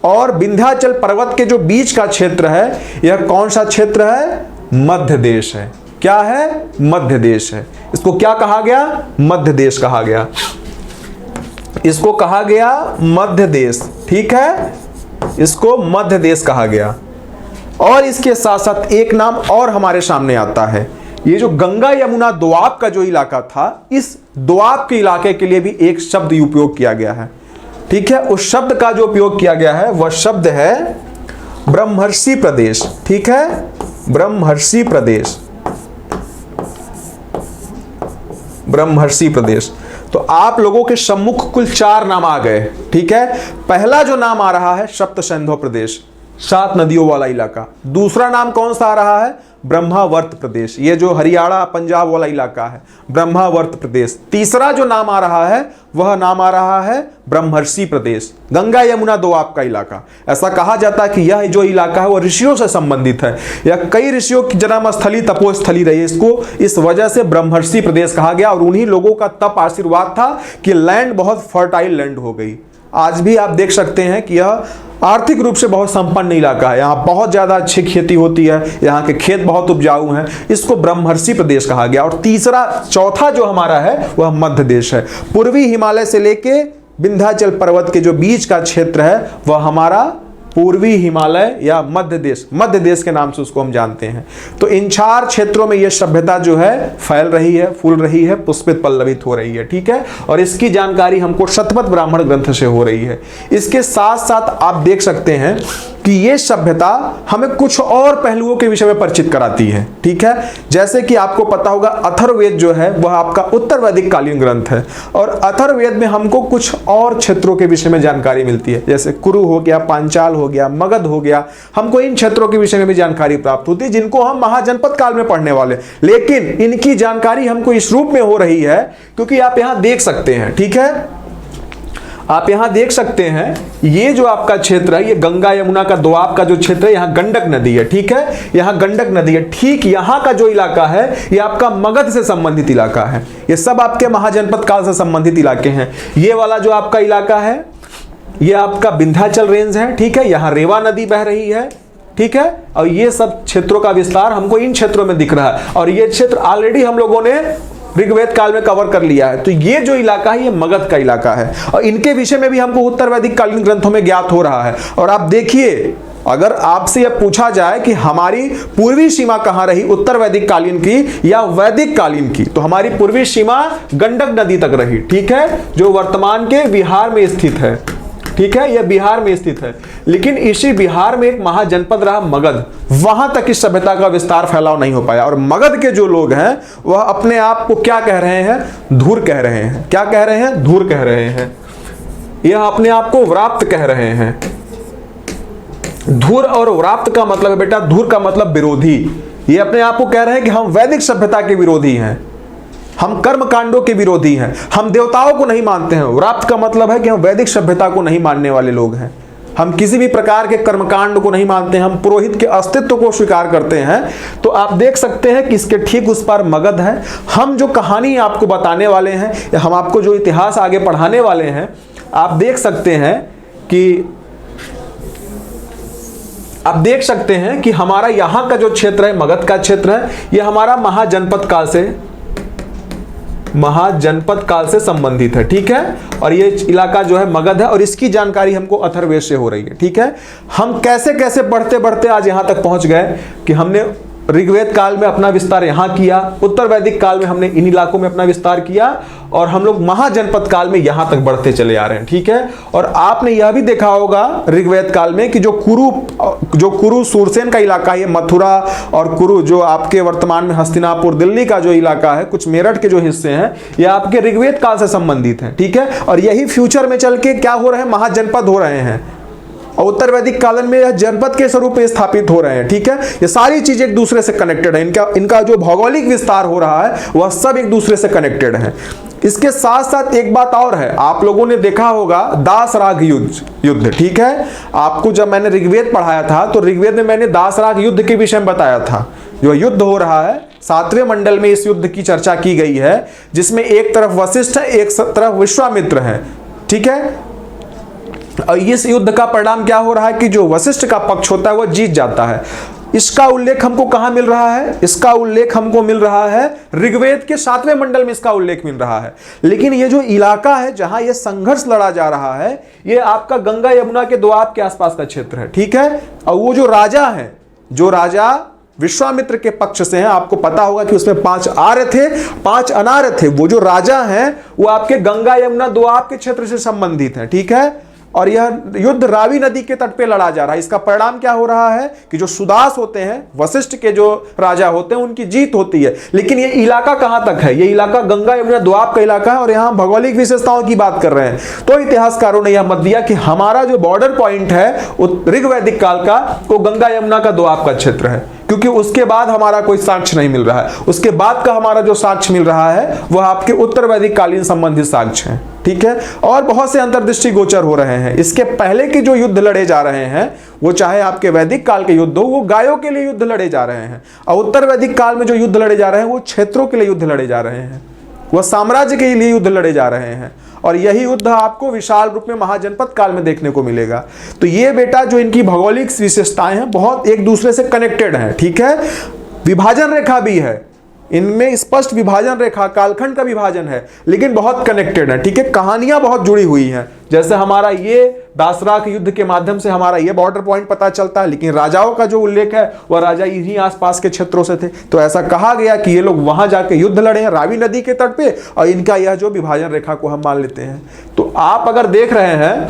और विंध्याचल पर्वत के जो बीच का क्षेत्र है यह कौन सा क्षेत्र है? मध्य देश है। क्या है? मध्य देश है। इसको क्या कहा गया? मध्य देश कहा गया। इसको कहा गया मध्य देश, ठीक है, इसको मध्य देश कहा गया। और इसके साथ साथ एक नाम और हमारे सामने आता है, ये जो गंगा यमुना दोआब का जो इलाका था, इस दोआब के इलाके के लिए भी एक शब्द उपयोग किया गया है, ठीक है। उस शब्द का जो उपयोग किया गया है वह शब्द है ब्रह्मर्षि प्रदेश, ठीक है, ब्रह्मर्षि प्रदेश, ब्रह्मर्षि प्रदेश। तो आप लोगों के सम्मुख कुल 4 नाम आ गए, ठीक है। पहला जो नाम आ रहा है सप्त सिंधु प्रदेश, 7 नदियों वाला इलाका। दूसरा नाम कौन सा आ रहा है? ब्रह्मावर्त प्रदेश, ये जो हरियाणा पंजाब वाला इलाका है, ब्रह्मावर्त प्रदेश। तीसरा जो नाम आ रहा है वह नाम आ रहा है ब्रह्मर्षि प्रदेश, गंगा यमुना दोआब का इलाका। ऐसा कहा जाता है कि यह जो इलाका है वह ऋषियों से संबंधित है, यह कई ऋषियों की जन्म स्थली तपोस्थली रही, इसको इस वजह से ब्रह्मर्षि प्रदेश कहा गया। और उन्हीं लोगों का तप आशीर्वाद था कि लैंड बहुत फर्टाइल लैंड हो गई। आज भी आप देख सकते हैं कि यह आर्थिक रूप से बहुत संपन्न इलाका है, यहाँ बहुत ज़्यादा अच्छी खेती होती है, यहाँ के खेत बहुत उपजाऊ हैं, इसको ब्रह्मर्षि प्रदेश कहा गया। और चौथा जो हमारा है वह मध्य देश है। पूर्वी हिमालय से लेके विंध्याचल पर्वत के जो बीच का क्षेत्र है वह हमारा पूर्वी हिमालय या मध्य देश के नाम से उसको हम जानते हैं। तो इन 4 क्षेत्रों में यह सभ्यता जो है फैल रही है, फूल रही है, पुष्पित पल्लवित हो रही है, ठीक है। और इसकी जानकारी हमको शतपथ ब्राह्मण ग्रंथ से हो रही है। इसके साथ साथ आप देख सकते हैं कि ये सभ्यता हमें कुछ और पहलुओं के विषय में परिचित कराती है, ठीक है। जैसे कि आपको पता होगा अथर्ववेद जो है वह आपका उत्तर वैदिक कालीन ग्रंथ है, और अथर्ववेद में हमको कुछ और क्षेत्रों के विषय में जानकारी मिलती है, जैसे कुरु हो गया, पांचाल हो गया, मगध हो गया। हमको इन क्षेत्रों के विषय में भी जानकारी प्राप्त होती है जिनको हम महाजनपद काल में पढ़ने वाले। लेकिन इनकी जानकारी हमको इस रूप में हो रही है क्योंकि आप यहां देख सकते हैं, ठीक है, आप यहां देख सकते हैं ये जो आपका क्षेत्र है, ये गंगा यमुना का दोआब का जो क्षेत्र है, यहाँ गंडक नदी है, ठीक है, यहाँ गंडक नदी है। ठीक यहाँ का जो इलाका है ये आपका मगध से संबंधित इलाका है, ये सब आपके महाजनपद काल से संबंधित इलाके हैं। ये वाला जो आपका इलाका है ये आपका विंध्याचल रेंज है, ठीक है, यहाँ रेवा नदी बह रही है, ठीक है। और ये सब क्षेत्रों का विस्तार हमको इन क्षेत्रों में दिख रहा है, और ये क्षेत्र ऑलरेडी हम लोगों ने ऋग्वेद काल में कवर कर लिया है। तो ये जो इलाका है ये मगध का इलाका है, और इनके विषय में भी हमको उत्तर वैदिक कालीन ग्रंथों में ज्ञात हो रहा है। और आप देखिए, अगर आपसे यह पूछा जाए कि हमारी पूर्वी सीमा कहां रही, उत्तर वैदिक कालीन की या वैदिक कालीन की, तो हमारी पूर्वी सीमा गंडक नदी तक रही, ठीक है, जो वर्तमान के बिहार में स्थित है, ठीक है, यह बिहार में स्थित है। लेकिन इसी बिहार में एक महाजनपद रहा मगध, वहां तक इस सभ्यता का विस्तार फैलाव नहीं हो पाया। और मगध के जो लोग हैं वह अपने आप को क्या कह रहे हैं? धूर कह रहे हैं। क्या कह रहे हैं? धूर कह रहे हैं। यह अपने आप को व्राप्त कह रहे हैं। धूर और व्राप्त का मतलब है बेटा, धूर का मतलब विरोधी। ये अपने आप को कह रहे हैं कि हम वैदिक सभ्यता के विरोधी हैं, हम कर्म कांडों के विरोधी हैं, हम देवताओं को नहीं मानते हैं। व्राप्त का मतलब है कि हम वैदिक सभ्यता को नहीं मानने वाले लोग हैं, हम किसी भी प्रकार के कर्मकांड को नहीं मानते हैं, हम पुरोहित के अस्तित्व को स्वीकार करते हैं। तो आप देख सकते हैं कि इसके ठीक उस पार मगध है। हम जो कहानी आपको बताने वाले हैं या हम आपको जो इतिहास आगे पढ़ाने वाले हैं, आप देख सकते हैं कि हमारा यहाँ का जो क्षेत्र है, मगध का क्षेत्र है, यह हमारा महाजनपद काल से संबंधित है, ठीक है। और ये इलाका जो है मगध है, और इसकी जानकारी हमको अथर्ववेद से हो रही है, ठीक है। हम कैसे कैसे बढ़ते बढ़ते आज यहां तक पहुंच गए कि हमने ऋग्वेद काल में अपना विस्तार यहाँ किया, उत्तर वैदिक काल में हमने इन इलाकों में अपना विस्तार किया, और हम लोग महाजनपद काल में यहाँ तक बढ़ते चले आ रहे हैं, ठीक है। और आपने यह भी देखा होगा ऋग्वेद काल में कि जो कुरु सूरसेन का इलाका है, मथुरा और कुरु जो आपके वर्तमान में हस्तिनापुर दिल्ली का जो इलाका है, कुछ मेरठ के जो हिस्से हैं, ये आपके ऋग्वेद काल से संबंधित हैं, ठीक है। और यही फ्यूचर में चल के क्या हो रहे हैं? महाजनपद हो रहे हैं, और उत्तर वैदिक कालन में यह जनपद के स्वरूप में स्थापित हो रहे हैं, ठीक है। ये सारी चीजें एक दूसरे से कनेक्टेड है, इनका जो भौगोलिक विस्तार हो रहा है वह सब एक दूसरे से कनेक्टेड है। इसके साथ साथ एक बात और है, आप लोगों ने देखा होगा दासराग युद्ध, ठीक है। आपको जब मैंने ऋग्वेद पढ़ाया था तो ऋग्वेद में मैंने दासराग युद्ध के विषय में बताया था। जो युद्ध हो रहा है 7वें मंडल में इस युद्ध की चर्चा की गई है, जिसमें एक तरफ वशिष्ठ है, एक तरफ विश्वामित्र है, ठीक है। और इस युद्ध का परिणाम क्या हो रहा है कि जो वशिष्ठ का पक्ष होता है वह जीत जाता है। इसका उल्लेख हमको कहां मिल रहा है? इसका उल्लेख हमको मिल रहा है ऋग्वेद के 7वें मंडल में, इसका उल्लेख मिल रहा है। लेकिन ये जो इलाका है जहां ये संघर्ष लड़ा जा रहा है, ये आपका गंगा यमुना के दोआब के आसपास का क्षेत्र है, ठीक है। और वो जो राजा है, जो राजा विश्वामित्र के पक्ष से हैं, आपको पता होगा कि उसमें 5 आर्य थे, 5 अनार्य थे। वो जो राजा हैं वो आपके गंगा यमुना दोआब के क्षेत्र से संबंधित हैं, ठीक है। और यह युद्ध रावी नदी के तट पे लड़ा जा रहा है। इसका परिणाम क्या हो रहा है कि जो सुदास होते हैं, वशिष्ठ के जो राजा होते हैं, उनकी जीत होती है। लेकिन ये इलाका कहां तक है? ये इलाका गंगा यमुना दोआब का इलाका है और यहां भौगोलिक विशेषताओं की बात कर रहे हैं। तो इतिहासकारों ने यह मत दिया कि हमारा जो बॉर्डर पॉइंट है ऋग्वैदिक काल का, वो गंगा यमुना का दोआब का क्षेत्र है, क्योंकि उसके बाद हमारा कोई साक्ष्य नहीं मिल रहा है। उसके बाद का हमारा जो साक्ष्य मिल रहा है वह आपके उत्तर वैदिक कालीन संबंधित साक्ष्य हैं, ठीक है। और बहुत से अंतर्दृष्टि गोचर हो रहे हैं। इसके पहले के जो युद्ध लड़े जा रहे हैं, वो चाहे आपके वैदिक काल के युद्ध हो, वो गायों के लिए युद्ध लड़े जा रहे हैं। और उत्तर वैदिक काल में जो युद्ध लड़े जा रहे हैं, वो क्षेत्रों के लिए युद्ध लड़े जा रहे हैं, वह साम्राज्य के लिए युद्ध लड़े जा रहे हैं। और यही युद्ध आपको विशाल रूप में महाजनपद काल में देखने को मिलेगा। तो ये बेटा जो इनकी भौगोलिक विशेषताएं हैं, बहुत एक दूसरे से कनेक्टेड हैं, ठीक है। विभाजन रेखा भी है इनमें, स्पष्ट विभाजन रेखा, कालखंड का विभाजन है, लेकिन बहुत कनेक्टेड है, ठीक है। कहानियां बहुत जुड़ी हुई हैं। जैसे हमारा ये दासराक युद्ध के माध्यम से हमारा ये बॉर्डर पॉइंट पता चलता है, लेकिन राजाओं का जो उल्लेख है वह राजा इन्हीं आसपास के क्षेत्रों से थे। तो ऐसा कहा गया कि ये लोग वहां जाके युद्ध लड़े हैं रावी नदी के तट पे, और इनका यह जो विभाजन रेखा को हम मान लेते हैं। तो आप अगर देख रहे हैं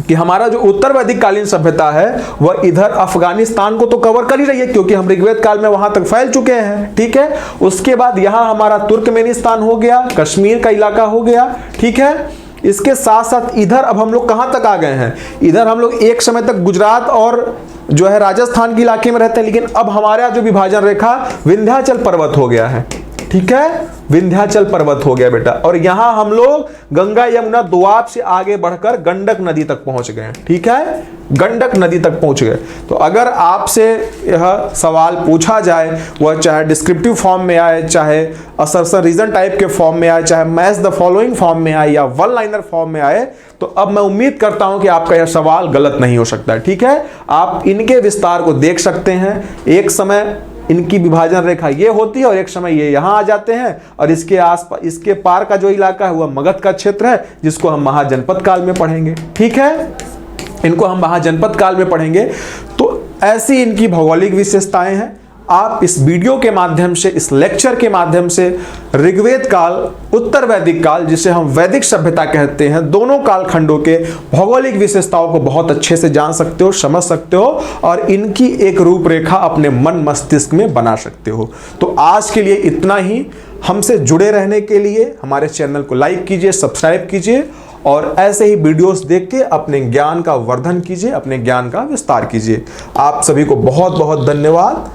कि हमारा जो उत्तर वैदिक कालीन सभ्यता है वह इधर अफगानिस्तान को तो कवर कर ही रही है, क्योंकि हम ऋग्वेद काल में वहां तक फैल चुके हैं, ठीक है। उसके बाद यहां हमारा तुर्कमेनिस्तान हो गया, कश्मीर का इलाका हो गया, ठीक है। इसके साथ साथ इधर अब हम लोग कहां तक आ गए हैं? इधर हम लोग एक समय तक गुजरात और जो है राजस्थान के इलाके में रहते हैं, लेकिन अब हमारा जो विभाजन रेखा विंध्याचल पर्वत हो गया है, ठीक है। विंध्याचल पर्वत हो गया बेटा। और यहां हम लोग गंगा यमुना दोआब से आगे बढ़कर गंडक नदी तक पहुंच गए, ठीक है। गंडक नदी तक पहुंच गए। तो अगर आपसे यह सवाल पूछा जाए, वह चाहे डिस्क्रिप्टिव फॉर्म में आए, चाहे असर्शन रीजन टाइप के फॉर्म में आए, चाहे मैच द फॉलोइंग फॉर्म में आए, या वन लाइनर फॉर्म में आए, तो अब मैं उम्मीद करता हूं कि आपका यह सवाल गलत नहीं हो सकता है, ठीक है। आप इनके विस्तार को देख सकते हैं। एक समय इनकी विभाजन रेखा ये होती है और एक समय ये यहां आ जाते हैं, और इसके आसपास, इसके पार का जो इलाका है वह मगध का क्षेत्र है, जिसको हम महाजनपद काल में पढ़ेंगे, ठीक है। इनको हम महाजनपद काल में पढ़ेंगे। तो ऐसी इनकी भौगोलिक विशेषताएं हैं। आप इस वीडियो के माध्यम से, इस लेक्चर के माध्यम से ऋग्वेद काल, उत्तर वैदिक काल, जिसे हम वैदिक सभ्यता कहते हैं, दोनों कालखंडों के भौगोलिक विशेषताओं को बहुत अच्छे से जान सकते हो, समझ सकते हो, और इनकी एक रूपरेखा अपने मन मस्तिष्क में बना सकते हो। तो आज के लिए इतना ही। हमसे जुड़े रहने के लिए हमारे चैनल को लाइक कीजिए, सब्सक्राइब कीजिए, और ऐसे ही वीडियोस देख के अपने ज्ञान का वर्धन कीजिए, अपने ज्ञान का विस्तार कीजिए। आप सभी को बहुत बहुत धन्यवाद।